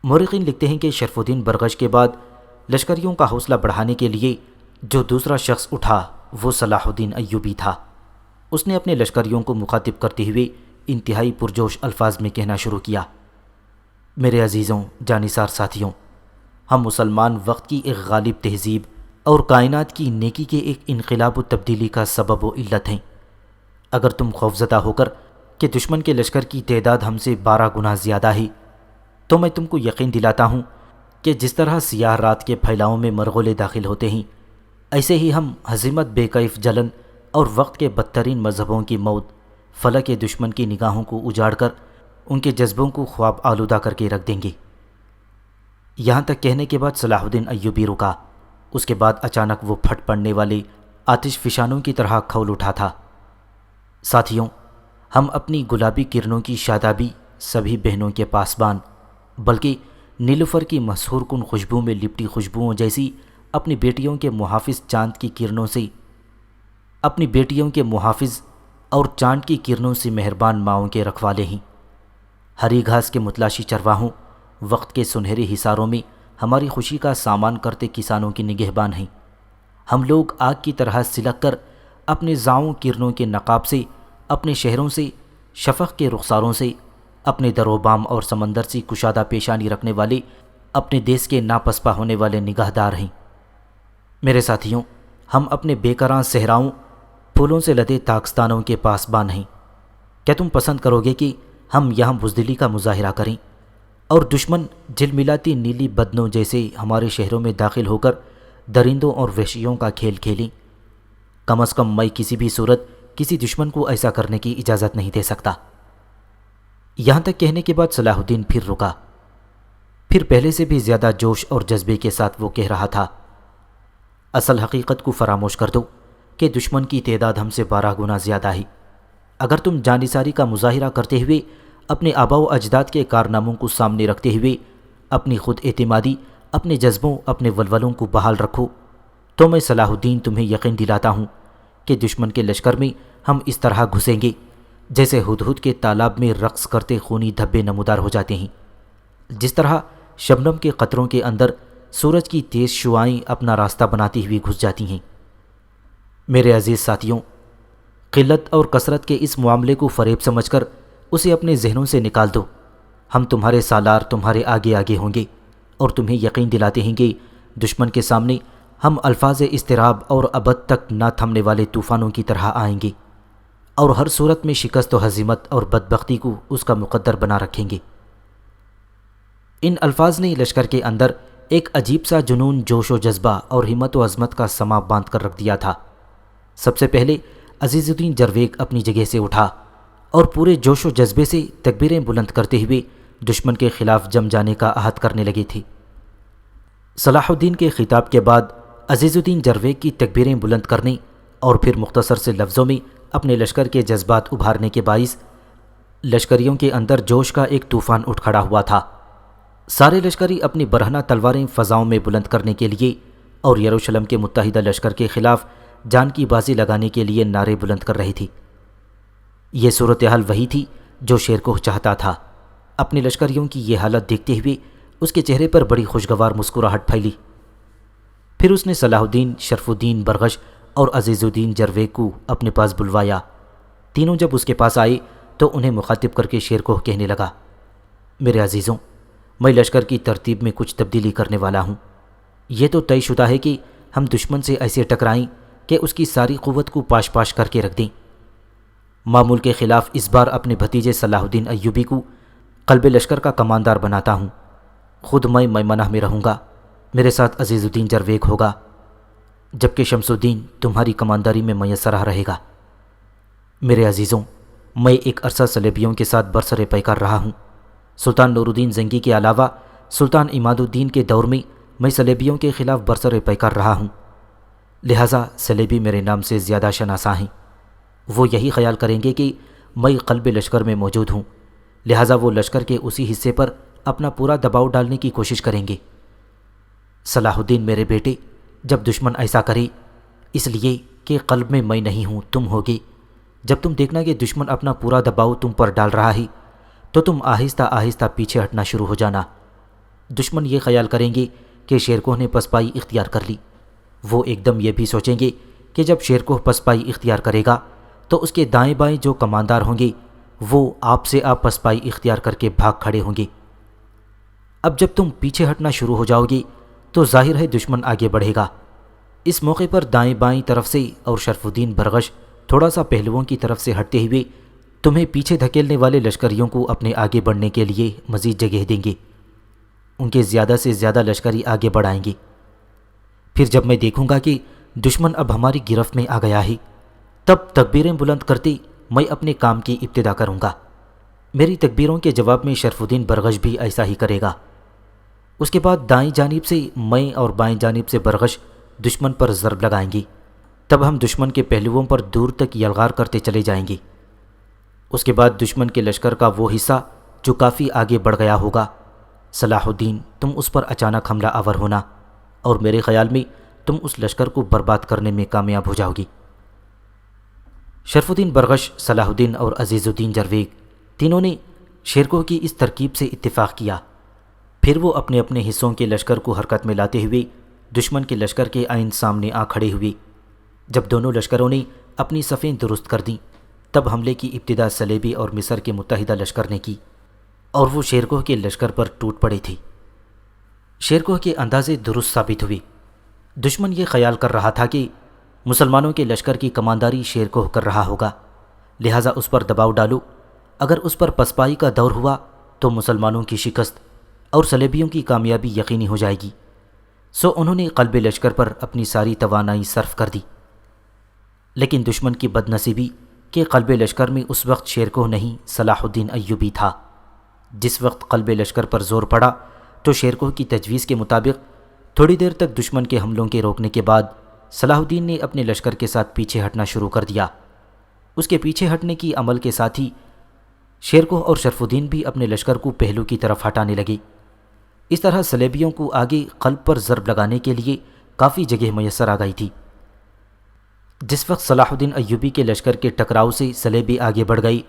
مورخین لکھتے ہیں کہ شرف الدین برغش کے بعد لشکریوں کا حوصلہ بڑھانے کے لیے جو دوسرا شخص اٹھا وہ صلاح الدین ایوبی تھا۔ اس نے اپنے لشکریوں کو مخاطب کرتے ہوئے انتہائی پرجوش الفاظ میں کہنا شروع کیا، میرے عزیزوں، جانثار ساتھیوں، ہم مسلمان وقت کی ایک غالب تہذیب اور کائنات کی نیکی کے ایک انقلاب و تبدیلی کا سبب و علت ہیں۔ اگر تم خوفزدہ ہو کر کہ دشمن کے لشکر کی تعداد ہم سے 12 گنا زیادہ ہے تو میں تم کو یقین دلاتا ہوں کہ جس طرح سیاہ رات کے پھیلاؤں میں مرغولے داخل ہوتے ہیں ایسے ہی ہم ہزیمت، بے کیف جلن اور وقت کے بدترین مذہبوں کی موت فلک کے دشمن کی نگاہوں کو اجاڑ کر ان کے جذبوں کو خواب آلودہ کر کے رکھ دیں گے۔ یہاں تک کہنے کے بعد صلاح الدین ایوبی رکا۔ اس کے بعد اچانک وہ پھٹ پڑنے والے آتش فشانوں کی طرح کھول اٹھا تھا۔ ساتھیوں، ہم اپنی گلابی کرنوں کی شادابی سبھی بہنوں کے پاسبان، بلکہ نیلوفر کی مسحور کن خوشبو میں لپٹی خوشبوؤں جیسی اپنی بیٹیوں کے محافظ چاند کی کرنوں سے، اپنی بیٹیوں کے محافظ اور چاند کی کرنوں سے مہربان ماؤں کے رکھوالے ہیں۔ ہری گھاس کے متلاشی چرواہوں، وقت کے سنہرے حصاروں میں ہماری خوشی کا سامان کرتے کسانوں کی نگہبان ہیں۔ ہم لوگ آگ کی طرح سلک کر اپنے زاؤں کرنوں کے نقاب سے، اپنے شہروں سے، شفق کے رخساروں سے، اپنے در و بام اور سمندر سے کشادہ پیشانی رکھنے والے اپنے دیس کے ناپسپا ہونے والے نگہدار ہیں۔ میرے ساتھیوں، ہم اپنے بے کراں صحراؤں، پھولوں سے لدے تاکستانوں کے پاسبان ہیں۔ کیا تم پسند کرو گے کہ ہم یہاں بزدلی کا مظاہرہ کریں اور دشمن جھلملاتی نیلی بدنوں جیسے ہمارے شہروں میں داخل ہو کر درندوں اور وحشیوں کا کھیل کھیلیں؟ کم از کم میں کسی بھی صورت کسی دشمن کو ایسا کرنے کی اجازت نہیں دے سکتا۔ یہاں تک کہنے کے بعد صلاح الدین پھر رکا۔ پھر پہلے سے بھی زیادہ جوش اور جذبے کے ساتھ وہ کہہ رہا تھا، اصل حقیقت کو فراموش کر دو کہ دشمن کی تعداد ہم سے 12 گنا زیادہ ہے۔ اگر تم جانثاری کا مظاہرہ کرتے ہوئے اپنے آباء و اجداد کے کارناموں کو سامنے رکھتے ہوئے اپنی خود اعتمادی، اپنے جذبوں، اپنے ولولوں کو بحال رکھو تو میں صلاح الدین تمہیں یقین دلاتا ہوں کہ دشمن کے لشکر میں ہم اس طرح گھسیں گے جیسے ہدہد کے تالاب میں رقص کرتے خونی دھبے نمودار ہو جاتے ہیں، جس طرح شبنم کے قطروں کے اندر سورج کی تیز شعاعیں اپنا راستہ بناتی ہوئی گھس جاتی ہیں۔ میرے عزیز ساتھیوں، قلت اور کثرت کے اس معاملے کو فریب سمجھ کر اسے اپنے ذہنوں سے نکال دو۔ ہم تمہارے سالار تمہارے آگے آگے ہوں گے اور تمہیں یقین دلاتے ہیں کہ دشمن کے سامنے ہم الفاظ اضطراب اور ابد تک نہ تھمنے والے طوفانوں کی طرح آئیں گے اور ہر صورت میں شکست و ہزیمت اور بدبختی کو اس کا مقدر بنا رکھیں گے۔ ان الفاظ نے لشکر کے اندر ایک عجیب سا جنون، جوش و جذبہ اور ہمت و عظمت کا سما باندھ کر رکھ دیا تھا۔ سب سے پہلے عزیز الدین جرویگ اپنی جگہ سے اٹھا اور پورے جوش و جذبے سے تکبیریں بلند کرتے ہوئے دشمن کے خلاف جم جانے کا عہد کرنے لگے تھے۔ صلاح الدین کے خطاب کے بعد عزیز الدین جرویگ کی تکبیریں بلند کرنے اور پھر مختصر سے لفظوں میں اپنے لشکر کے جذبات ابھارنے کے باعث لشکریوں کے اندر جوش کا ایک طوفان اٹھ کھڑا ہوا تھا۔ سارے لشکری اپنی برہنہ تلواریں فضاؤں میں بلند کرنے کے لیے اور یروشلم کے متحدہ لشکر کے خلاف جان کی بازی لگانے کے لیے نعرے بلند کر رہی تھی۔ یہ صورتحال وہی تھی جو شیرکوہ چاہتا تھا۔ اپنے لشکریوں کی یہ حالت دیکھتے ہوئے اس کے چہرے پر بڑی خوشگوار مسکراہٹ پھیلی۔ پھر اس نے صلاح الدین، شرف الدین برغش اور عزیز الدین جرویگ کو اپنے پاس بلوایا۔ تینوں جب اس کے پاس آئے تو انہیں مخاطب کر کے شیرکوہ کہنے لگا، میرے عزیزوں، میں لشکر کی ترتیب میں کچھ تبدیلی کرنے والا ہوں۔ یہ تو طے شدہ ہے کہ ہم دشمن سے ایسے ٹکرائیں کہ اس کی ساری قوت کو پاش پاش کر کے رکھ دیں۔ معمول کے خلاف اس بار اپنے بھتیجے صلاح الدین ایوبی کو قلب لشکر کا کماندار بناتا ہوں۔ خود میں میمنہ میں رہوں گا، میرے ساتھ عزیز الدین جرویگ ہوگا، جبکہ شمس الدین تمہاری کمانداری میں میسر رہے گا۔ میرے عزیزوں، میں ایک عرصہ صلیبیوں کے ساتھ برسر پیکار رہا ہوں۔ سلطان نور الدین زنگی کے علاوہ سلطان عماد الدین کے دور میں صلیبیوں کے خلاف برسر پیکار رہا ہوں، لہٰذا صلیبی میرے نام سے زیادہ شناسا ہیں۔ وہ یہی خیال کریں گے کہ میں قلب لشکر میں موجود ہوں، لہٰذا وہ لشکر کے اسی حصے پر اپنا پورا دباؤ ڈالنے کی کوشش کریں گے۔ صلاح الدین میرے بیٹے، جب دشمن ایسا کرے، اس لیے کہ قلب میں نہیں ہوں، تم ہوگے، جب تم دیکھنا کہ دشمن اپنا پورا دباؤ تم پر ڈال رہا ہے تو تم آہستہ آہستہ پیچھے ہٹنا شروع ہو جانا۔ دشمن یہ خیال کریں گے کہ شیرکوہ نے پسپائی اختیار کر لی۔ وہ ایک دم یہ بھی سوچیں گے کہ جب شیرکوہ پسپائی اختیار کرے گا تو اس کے دائیں بائیں جو کماندار ہوں گے وہ آپ سے آپ پسپائی اختیار کر کے بھاگ کھڑے ہوں گے۔ اب جب تم پیچھے ہٹنا شروع ہو جاؤ گے تو ظاہر ہے دشمن آگے بڑھے گا۔ اس موقع پر دائیں بائیں طرف سے اور شرف الدین برغش تھوڑا سا پہلوؤں کی طرف سے ہٹتے ہوئے تمہیں پیچھے دھکیلنے والے لشکریوں کو اپنے آگے بڑھنے کے لیے مزید جگہ دیں گے۔ ان کے زیادہ سے زیادہ لشکری آگے بڑھائیں گے۔ پھر جب میں دیکھوں گا کہ دشمن اب ہماری گرفت میں آ گیا ہے، تب تکبیریں بلند کرتے میں اپنے کام کی ابتدا کروں گا۔ میری تکبیروں کے جواب میں شرف الدین برغش بھی ایسا ہی کرے گا۔ اس کے بعد دائیں جانب سے میں اور بائیں جانب سے برغش دشمن پر ضرب لگائیں گے۔ تب ہم دشمن کے پہلوؤں پر دور تک یلغار کرتے چلے جائیں گے۔ اس کے بعد دشمن کے لشکر کا وہ حصہ جو کافی آگے بڑھ گیا ہوگا، صلاح الدین تم اس پر اچانک حملہ آور ہونا، اور میرے خیال میں تم اس لشکر کو برباد کرنے میں کامیاب ہو جاؤ گی۔ شرف الدین برغش، صلاح الدین اور عزیز الدین جرویگ تینوں نے شیرکوہ کی اس ترکیب سے اتفاق کیا۔ پھر وہ اپنے اپنے حصوں کے لشکر کو حرکت میں لاتے ہوئے دشمن کے لشکر کے عین سامنے آ کھڑے ہوئے۔ جب دونوں لشکروں نے اپنی صفیں درست کر دیں تب حملے کی ابتدا صلیبی اور مصر کے متحدہ لشکر نے کی، اور وہ شیرکوہ کے لشکر پر ٹوٹ پڑے تھے۔ شیرکوہ کے اندازے درست ثابت ہوئے۔ دشمن یہ خیال کر رہا تھا کہ مسلمانوں کے لشکر کی کمانداری شیرکوہ کر رہا ہوگا، لہٰذا اس پر دباؤ ڈالو۔ اگر اس پر پسپائی کا دور ہوا تو مسلمانوں کی شکست اور صلیبیوں کی کامیابی یقینی ہو جائے گی۔ سو انہوں نے قلب لشکر پر اپنی ساری توانائی صرف کر دی۔ لیکن دشمن کی بد نصیبی کہ قلب لشکر میں اس وقت شیرکوہ نہیں صلاح الدین ایوبی تھا۔ جس وقت قلب لشکر پر زور پڑا تو شیرکوہ کی تجویز کے مطابق تھوڑی دیر تک دشمن کے حملوں کے روکنے کے بعد صلاح الدین نے اپنے لشکر کے ساتھ پیچھے ہٹنا شروع کر دیا۔ اس کے پیچھے ہٹنے کی عمل کے ساتھ ہی شیرکوہ اور شرف الدین بھی اپنے لشکر کو پہلو کی طرف ہٹانے لگے۔ اس طرح صلیبیوں کو آگے قلب پر ضرب لگانے کے لیے کافی جگہ میسر آ گئی تھی۔ جس وقت صلاح الدین ایوبی کے لشکر کے ٹکراؤ سے صلیبی آگے بڑھ گئی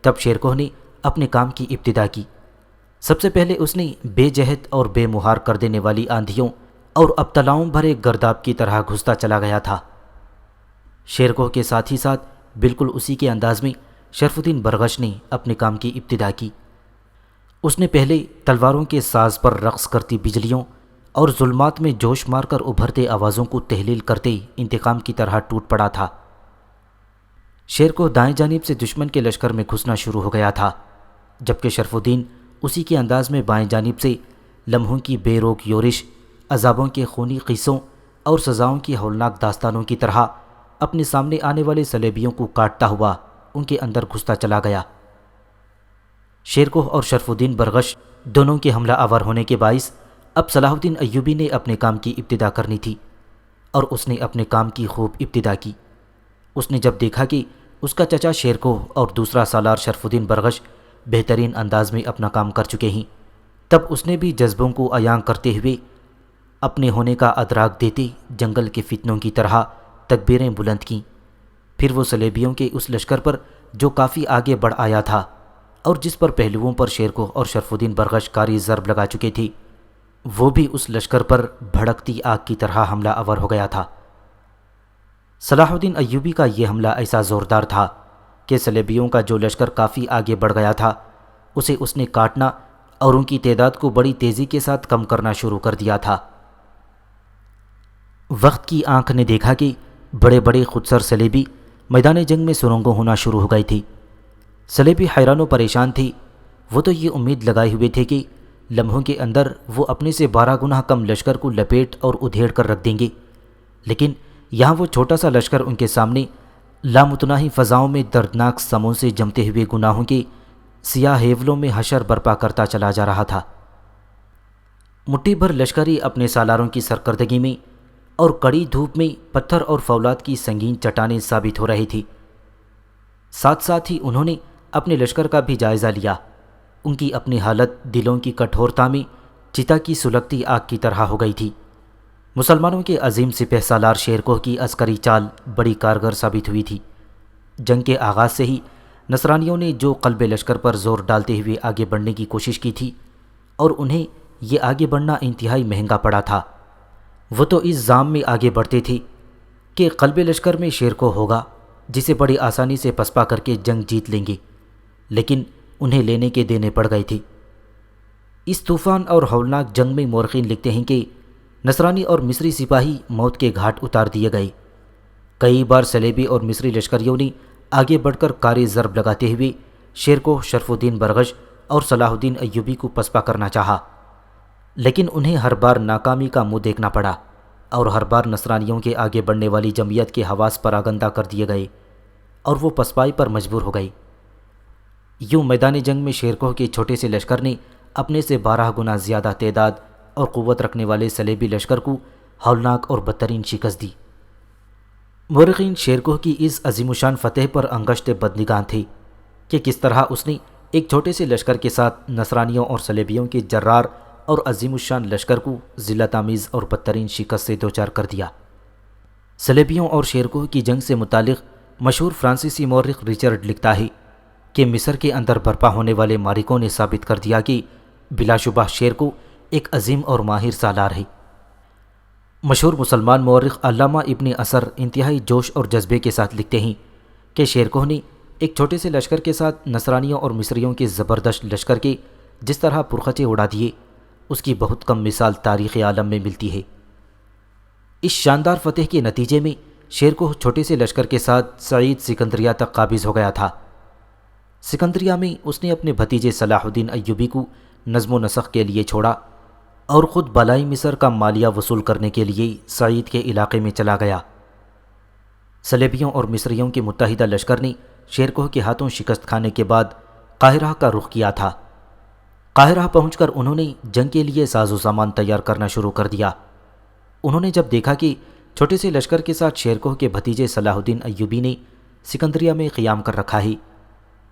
تب شیرکوہ نے اپنے کام کی ابتدا کی۔ سب سے پہلے اس نے بے جہت اور بے مہار کر دینے والی آندھیوں اور ابتلاؤں بھرے گرداب کی طرح گھستا چلا گیا تھا۔ شیرکوہ کے ساتھ ہی ساتھ بالکل اسی کے انداز میں شرف الدین برغش نے اپنے کام کی ابتدا کی۔ اس نے پہلے تلواروں کے ساز پر رقص کرتی بجلیوں اور ظلمات میں جوش مار کر ابھرتے آوازوں کو تحلیل کرتے انتقام کی طرح ٹوٹ پڑا تھا۔ شیرکوہ دائیں جانب سے دشمن کے لشکر میں گھسنا شروع ہو گیا تھا، جبکہ شرف الدین اسی کے انداز میں بائیں جانب سے لمحوں کی بے روک یورش، عذابوں کے خونی قصوں اور سزاؤں کی ہولناک داستانوں کی طرح اپنے سامنے آنے والے صلیبیوں کو کاٹتا ہوا ان کے اندر گھستا چلا گیا۔ شیرکوہ اور شرف الدین برغش دونوں کے حملہ آور ہونے کے باعث اب صلاح الدین ایوبی نے اپنے کام کی ابتدا کرنی تھی، اور اس نے اپنے کام کی خوب ابتدا کی۔ اس نے جب دیکھا کہ اس کا چچا شیرکوہ اور دوسرا سالار شرف الدین برغش بہترین انداز میں اپنا کام کر چکے ہیں، تب اس نے بھی جذبوں کو عیاں کرتے ہوئے اپنے ہونے کا ادراک دیتے جنگل کے فتنوں کی طرح تکبیریں بلند کیں۔ پھر وہ صلیبیوں کے اس لشکر پر جو کافی آگے بڑھ آیا تھا اور جس پر پہلوؤں پر شیرکوہ اور شرف الدین برغش کاری ضرب لگا چکے تھے، وہ بھی اس لشکر پر بھڑکتی آگ کی طرح حملہ آور ہو گیا تھا۔ صلاح الدین ایوبی کا یہ حملہ ایسا زوردار تھا کہ صلیبیوں کا جو لشکر کافی آگے بڑھ گیا تھا اسے اس نے کاٹنا اور ان کی تعداد کو بڑی تیزی کے ساتھ کم کرنا شروع کر دیا تھا۔ وقت کی آنکھ نے دیکھا کہ بڑے بڑے خودسر صلیبی میدان جنگ میں سرنگوں ہونا شروع ہو گئی تھی۔ صلیبی حیران و پریشان تھے۔ وہ تو یہ امید لگائے ہوئے تھے کہ لمحوں کے اندر وہ اپنے سے 12 گنا کم لشکر کو لپیٹ اور ادھیڑ کر رکھ دیں گے، لیکن یہاں وہ چھوٹا سا لشکر ان کے سامنے لامتناہی فضاؤں میں دردناک سموں سے جمتے ہوئے گناہوں کے سیاہ ہیولوں میں حشر برپا کرتا چلا جا رہا تھا۔ مٹھی بھر لشکری اپنے سالاروں کی سرکردگی میں اور کڑی دھوپ میں پتھر اور فولاد کی سنگین چٹانیں ثابت ہو رہی تھی۔ ساتھ ساتھ ہی انہوں نے اپنے لشکر کا بھی جائزہ لیا۔ ان کی اپنی حالت دلوں کی کٹھورتا میں چتا کی سلگتی آگ کی طرح ہو گئی تھی۔ مسلمانوں کے عظیم سپہ سالار شیرکوہ کی عسکری چال بڑی کارگر ثابت ہوئی تھی۔ جنگ کے آغاز سے ہی نصرانیوں نے جو قلب لشکر پر زور ڈالتے ہوئے آگے بڑھنے کی کوشش کی تھی اور انہیں یہ آگے بڑھنا انتہائی مہنگا پڑا تھا، وہ تو اس ظام میں آگے بڑھتے تھے کہ قلب لشکر میں شیرکوہ ہوگا جسے بڑی آسانی سے پسپا کر کے جنگ جیت لیں گے، لیکن انہیں لینے کے دینے پڑ گئے تھے۔ اس طوفان اور ہولناک جنگ میں مورخین لکھتے ہیں کہ نصرانی اور مصری سپاہی موت کے گھاٹ اتار دیے گئے۔ کئی بار صلیبی اور مصری لشکریوں نے آگے بڑھ کر کاری ضرب لگاتے ہوئے شیرکوہ، شرف الدین برغش اور صلاح الدین ایوبی کو پسپا کرنا چاہا، لیکن انہیں ہر بار ناکامی کا منہ دیکھنا پڑا اور ہر بار نصرانیوں کے آگے بڑھنے والی جمعیت کے حواس پراگندہ کر دیے گئے اور وہ پسپائی پر مجبور ہو گئی۔ یوں میدان جنگ میں شیرکوہ کے چھوٹے سے لشکر نے اپنے سے 12 گنا زیادہ تعداد اور قوت رکھنے والے صلیبی لشکر کو ہولناک اور بدترین شکست دی۔ مورخین شیرکوہ کی اس عظیم الشان فتح پر انگشت بدنگاہ تھے کہ کس طرح اس نے ایک چھوٹے سے لشکر کے ساتھ نصرانیوں اور صلیبیوں کے جرار اور عظیم الشان لشکر کو ذلت آمیز اور بدترین شکست سے دوچار کر دیا۔ صلیبیوں اور شیرکوہ کی جنگ سے متعلق مشہور فرانسیسی مورخ ریچرڈ لکھتا ہے کہ مصر کے اندر برپا ہونے والے معرکوں نے ثابت کر دیا کہ بلا شبہ شیرکوہ ایک عظیم اور ماہر سالار ہے۔ مشہور مسلمان مورخ علامہ ابن اثر انتہائی جوش اور جذبے کے ساتھ لکھتے ہیں کہ شیرکوہ نے ایک چھوٹے سے لشکر کے ساتھ نصرانیوں اور مصریوں کے زبردست لشکر کے جس طرح پرخچے اڑا دیے، اس کی بہت کم مثال تاریخ عالم میں ملتی ہے۔ اس شاندار فتح کے نتیجے میں شیرکوہ چھوٹے سے لشکر کے ساتھ سعید سکندریہ تک قابض ہو گیا تھا۔ سکندریہ میں اس نے اپنے بھتیجے صلاح الدین ایوبی کو نظم و نسق کے لیے چھوڑا اور خود بالائی مصر کا مالیہ وصول کرنے کے لیے سعید کے علاقے میں چلا گیا۔ صلیبیوں اور مصریوں کے متحدہ لشکر نے شیرکوہ کے ہاتھوں شکست کھانے کے بعد قاہرہ کا رخ کیا تھا۔ قاہرہ پہنچ کر انہوں نے جنگ کے لیے ساز و سامان تیار کرنا شروع کر دیا۔ انہوں نے جب دیکھا کہ چھوٹے سے لشکر کے ساتھ شیرکوہ کے بھتیجے صلاح الدین ایوبی نے سکندریہ میں قیام کر رکھا ہے،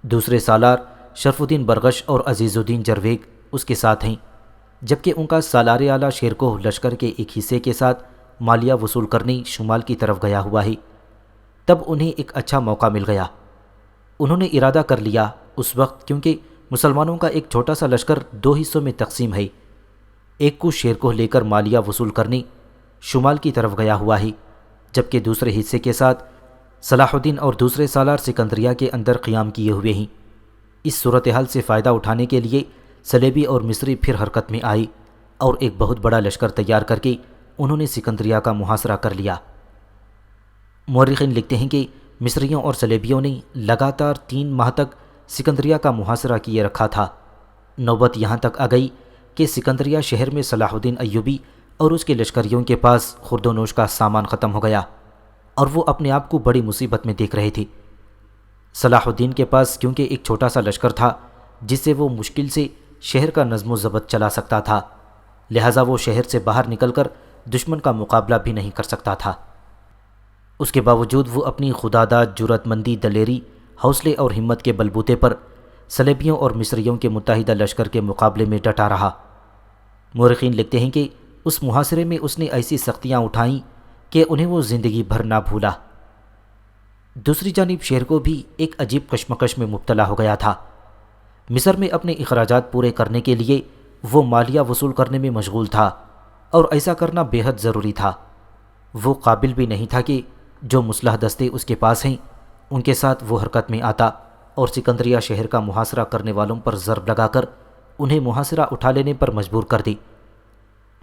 دوسرے سالار شرف الدین برغش اور عزیز الدین جرویگ اس کے ساتھ ہیں، جبکہ ان کا سالار اعلیٰ شیرکوہ لشکر کے ایک حصے کے ساتھ مالیہ وصول کرنے شمال کی طرف گیا ہوا ہے، تب انہیں ایک اچھا موقع مل گیا۔ انہوں نے ارادہ کر لیا اس وقت، کیونکہ مسلمانوں کا ایک چھوٹا سا لشکر 2 حصوں میں تقسیم ہے، ایک کو شیرکوہ لے کر مالیہ وصول کرنے شمال کی طرف گیا ہوا ہے، جبکہ دوسرے حصے کے ساتھ صلاح الدین اور دوسرے سالار سکندریہ کے اندر قیام کیے ہوئے ہیں۔ اس صورتحال سے فائدہ اٹھانے کے لیے صلیبی اور مصری پھر حرکت میں آئے اور ایک بہت بڑا لشکر تیار کر کے انہوں نے سکندریہ کا محاصرہ کر لیا۔ مورخین لکھتے ہیں کہ مصریوں اور صلیبیوں نے لگاتار 3 ماہ تک سکندریہ کا محاصرہ کیے رکھا تھا۔ نوبت یہاں تک آ گئی کہ سکندریہ شہر میں صلاح الدین ایوبی اور اس کے لشکریوں کے پاس خورد و نوش کا سامان ختم ہو گیا اور وہ اپنے آپ کو بڑی مصیبت میں دیکھ رہے تھے۔ صلاح الدین کے پاس کیونکہ ایک چھوٹا سا لشکر تھا جس سے وہ مشکل سے شہر کا نظم و ضبط چلا سکتا تھا، لہٰذا وہ شہر سے باہر نکل کر دشمن کا مقابلہ بھی نہیں کر سکتا تھا۔ اس کے باوجود وہ اپنی خداداد، جرأت مندی، دلیری، حوصلے اور ہمت کے بلبوتے پر صلیبیوں اور مصریوں کے متحدہ لشکر کے مقابلے میں ڈٹا رہا۔ مورخین لکھتے ہیں کہ اس محاصرے میں اس نے ایسی سختیاں اٹھائیں کہ انہیں وہ زندگی بھر نہ بھولا۔ دوسری جانب شیرکوہ بھی ایک عجیب کشمکش میں مبتلا ہو گیا تھا۔ مصر میں اپنے اخراجات پورے کرنے کے لیے وہ مالیہ وصول کرنے میں مشغول تھا، اور ایسا کرنا بے حد ضروری تھا۔ وہ قابل بھی نہیں تھا کہ جو مسلح دستے اس کے پاس ہیں ان کے ساتھ وہ حرکت میں آتا اور سکندریہ شہر کا محاصرہ کرنے والوں پر ضرب لگا کر انہیں محاصرہ اٹھا لینے پر مجبور کر دی۔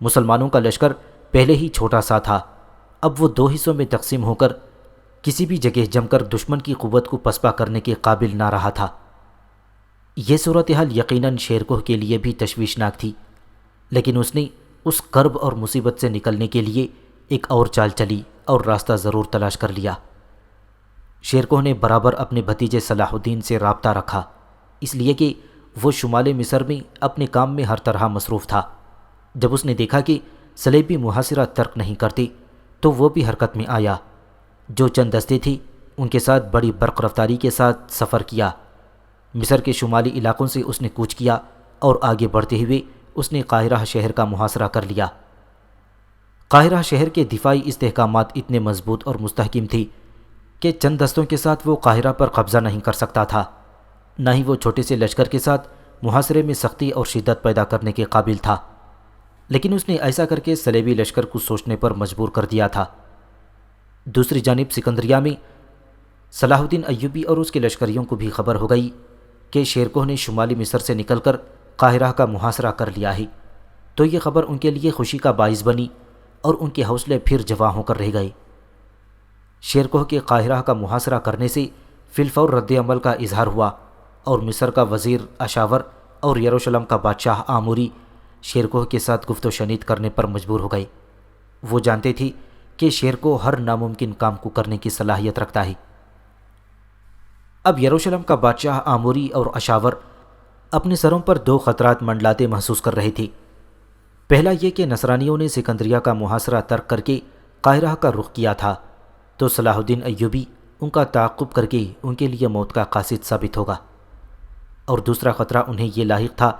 مسلمانوں کا لشکر پہلے ہی چھوٹا سا تھا، اب وہ دو حصوں میں تقسیم ہو کر کسی بھی جگہ جم کر دشمن کی قوت کو پسپا کرنے کے قابل نہ رہا تھا۔ یہ صورتحال یقیناً شیرکوہ کے لیے بھی تشویشناک تھی، لیکن اس نے اس کرب اور مصیبت سے نکلنے کے لیے ایک اور چال چلی اور راستہ ضرور تلاش کر لیا۔ شیرکوہ نے برابر اپنے بھتیجے صلاح الدین سے رابطہ رکھا، اس لیے کہ وہ شمال مصر میں اپنے کام میں ہر طرح مصروف تھا۔ جب اس نے دیکھا کہ صلیبی محاصرہ ترک نہیں کرتے تو وہ بھی حرکت میں آیا۔ جو چند دستے تھے ان کے ساتھ بڑی برق رفتاری کے ساتھ سفر کیا۔ مصر کے شمالی علاقوں سے اس نے کوچ کیا اور آگے بڑھتے ہوئے اس نے قاہرہ شہر کا محاصرہ کر لیا۔ قاہرہ شہر کے دفاعی استحکامات اتنے مضبوط اور مستحکم تھے کہ چند دستوں کے ساتھ وہ قاہرہ پر قبضہ نہیں کر سکتا تھا، نہ ہی وہ چھوٹے سے لشکر کے ساتھ محاصرے میں سختی اور شدت پیدا کرنے کے قابل تھا۔ لیکن اس نے ایسا کر کے صلیبی لشکر کو سوچنے پر مجبور کر دیا تھا۔ دوسری جانب سکندریہ میں صلاح الدین ایوبی اور اس کے لشکریوں کو بھی خبر ہو گئی کہ شیرکوہ نے شمالی مصر سے نکل کر قاہرہ کا محاصرہ کر لیا ہے، تو یہ خبر ان کے لیے خوشی کا باعث بنی اور ان کے حوصلے پھر جواں ہو کر رہ گئے۔ شیرکوہ کے قاہرہ کا محاصرہ کرنے سے فی الفور رد عمل کا اظہار ہوا، اور مصر کا وزیر اشاور اور یروشلم کا بادشاہ آموری شیرکوہ کے ساتھ گفت و شنید کرنے پر مجبور ہو گئے۔ وہ جانتے تھے کہ شیرکوہ ہر ناممکن کام کو کرنے کی صلاحیت رکھتا ہے۔ اب یروشلم کا بادشاہ آموری اور اشاور اپنے سروں پر دو خطرات منڈلاتے محسوس کر رہے تھے۔ پہلا یہ کہ نصرانیوں نے سکندریہ کا محاصرہ ترک کر کے قاہرہ کا رخ کیا تھا، تو صلاح الدین ایوبی ان کا تعاقب کر کے ان کے لیے موت کا قاصد ثابت ہوگا۔ اور دوسرا خطرہ انہیں یہ لاحق تھا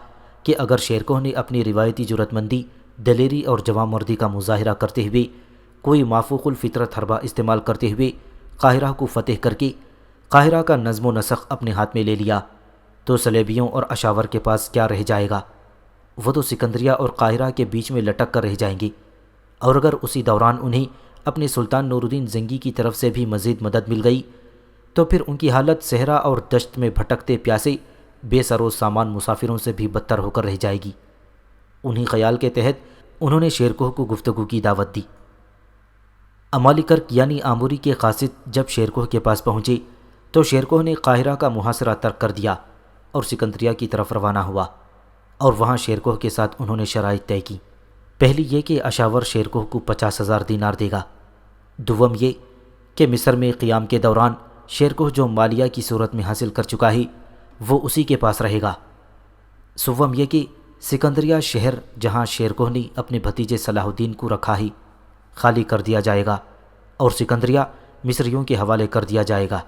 کہ اگر شیرکوہ نے اپنی روایتی جرأت مندی، دلیری اور جواں مردی کا مظاہرہ کرتے ہوئے کوئی مافوق الفطرت حربہ استعمال کرتے ہوئے قاہرہ کو فتح کر کے قاہرہ کا نظم و نسق اپنے ہاتھ میں لے لیا، تو صلیبیوں اور اشاور کے پاس کیا رہ جائے گا؟ وہ تو سکندریہ اور قاہرہ کے بیچ میں لٹک کر رہ جائیں گے، اور اگر اسی دوران انہیں اپنے سلطان نور الدین زنگی کی طرف سے بھی مزید مدد مل گئی تو پھر ان کی حالت صحرا اور دشت میں بھٹکتے پیاسے بے سر و سامان مسافروں سے بھی بدتر ہو کر رہ جائے گی۔ انہی خیال کے تحت انہوں نے شیرکوہ کو گفتگو کی دعوت دی۔ امالکرک یعنی آموری کے قاصد جب شیرکوہ کے پاس پہنچے تو شیرکوہ نے قاہرہ کا محاصرہ ترک کر دیا اور سکندریہ کی طرف روانہ ہوا، اور وہاں شیرکوہ کے ساتھ انہوں نے شرائط طے کی۔ پہلی یہ کہ اشاور شیرکوہ کو 50,000 دینار دے گا۔ دوم یہ کہ مصر میں قیام کے دوران شیرکوہ جو مالیہ کی صورت میں حاصل کر چکا ہے وہ اسی کے پاس رہے گا۔ سوم یہ کہ سکندریہ شہر جہاں شیرکوہ نے اپنے بھتیجے صلاح الدین کو رکھا ہے خالی کر دیا جائے گا اور سکندریہ مصریوں کے حوالے کر دیا جائے گا۔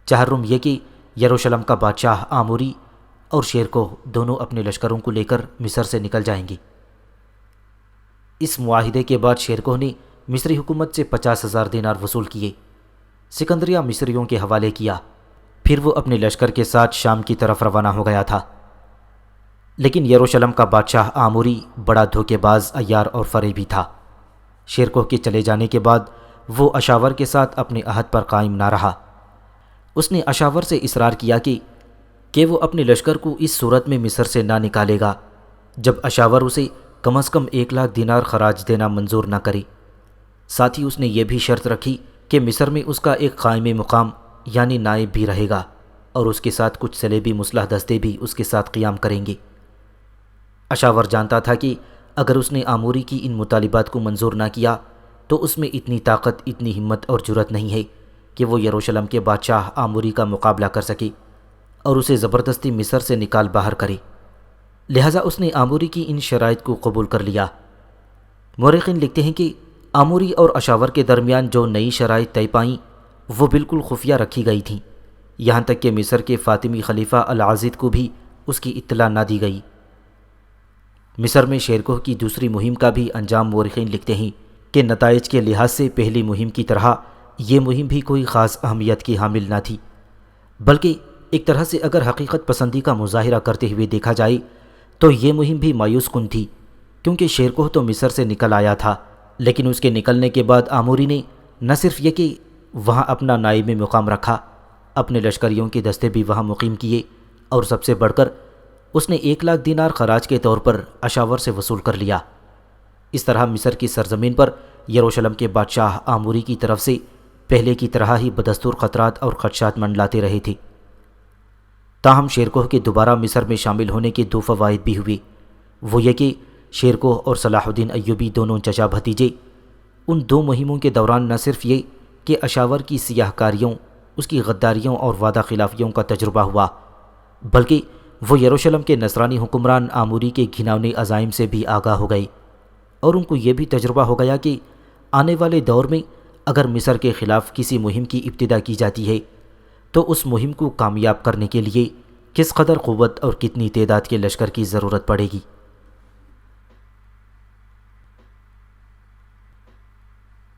چہارم یہ کہ یروشلم کا بادشاہ آموری اور شیرکوہ دونوں اپنے لشکروں کو لے کر مصر سے نکل جائیں گے۔ اس معاہدے کے بعد شیرکوہ نے مصری حکومت سے 50,000 دینار وصول کیے، سکندریہ مصریوں کے حوالے کیا، پھر وہ اپنے لشکر کے ساتھ شام کی طرف روانہ ہو گیا تھا۔ لیکن یروشلم کا بادشاہ آموری بڑا دھوکے باز، عیار اور فریبی تھا۔ شیرکوہ کے چلے جانے کے بعد وہ اشاور کے ساتھ اپنے عہد پر قائم نہ رہا۔ اس نے اشاور سے اصرار کیا کہ وہ اپنے لشکر کو اس صورت میں مصر سے نہ نکالے گا جب اشاور اسے کم از کم 1,00,000 دینار خراج دینا منظور نہ کرے۔ ساتھ ہی اس نے یہ بھی شرط رکھی کہ مصر میں اس کا ایک قائم مقام یعنی نائب بھی رہے گا، اور اس کے ساتھ کچھ صلیبی مسلح دستے بھی اس کے ساتھ قیام کریں گے۔ اشاور جانتا تھا کہ اگر اس نے آموری کی ان مطالبات کو منظور نہ کیا تو اس میں اتنی طاقت، اتنی ہمت اور جرأت نہیں ہے کہ وہ یروشلم کے بادشاہ آموری کا مقابلہ کر سکے اور اسے زبردستی مصر سے نکال باہر کرے، لہٰذا اس نے آموری کی ان شرائط کو قبول کر لیا۔ مورخین لکھتے ہیں کہ آموری اور اشاور کے درمیان جو نئی شرائط طے پائیں وہ بالکل خفیہ رکھی گئی تھیں، یہاں تک کہ مصر کے فاطمی خلیفہ العاضد کو بھی اس کی اطلاع نہ دی گئی۔ مصر میں شیرکوہ کی دوسری مہم کا بھی انجام مورخین لکھتے ہیں کہ نتائج کے لحاظ سے پہلی مہم کی طرح یہ مہم بھی کوئی خاص اہمیت کی حامل نہ تھی، بلکہ ایک طرح سے اگر حقیقت پسندی کا مظاہرہ کرتے ہوئے دیکھا جائے تو یہ مہم بھی مایوس کن تھی، کیونکہ شیرکوہ تو مصر سے نکل آیا تھا، لیکن اس کے نکلنے کے بعد آموری نے نہ صرف یہ کہ وہاں اپنا نائب مقام رکھا، اپنے لشکریوں کے دستے بھی وہاں مقیم کیے، اور سب سے بڑھ کر اس نے 1,00,000 دینار خراج کے طور پر اشاور سے وصول کر لیا۔ اس طرح مصر کی سرزمین پر یروشلم کے بادشاہ آموری کی طرف سے پہلے کی طرح ہی بدستور خطرات اور خدشات منڈلاتے رہے تھے۔ تاہم شیرکوہ کے دوبارہ مصر میں شامل ہونے کے 2 فوائد بھی ہوئے، وہ یہ کہ شیرکوہ اور صلاح الدین ایوبی دونوں چچا بھتیجے، ان 2 مہموں کے دوران نہ صرف یہ کہ اشاور کی سیاہ کاریوں، اس کی غداریوں اور وعدہ خلافیوں کا تجربہ ہوا، بلکہ وہ یروشلم کے نصرانی حکمران آموری کے گھناؤنے عزائم سے بھی آگاہ ہو گئے، اور ان کو یہ بھی تجربہ ہو گیا کہ آنے والے دور میں اگر مصر کے خلاف کسی مہم کی ابتدا کی جاتی ہے تو اس مہم کو کامیاب کرنے کے لیے کس قدر قوت اور کتنی تعداد کے لشکر کی ضرورت پڑے گی۔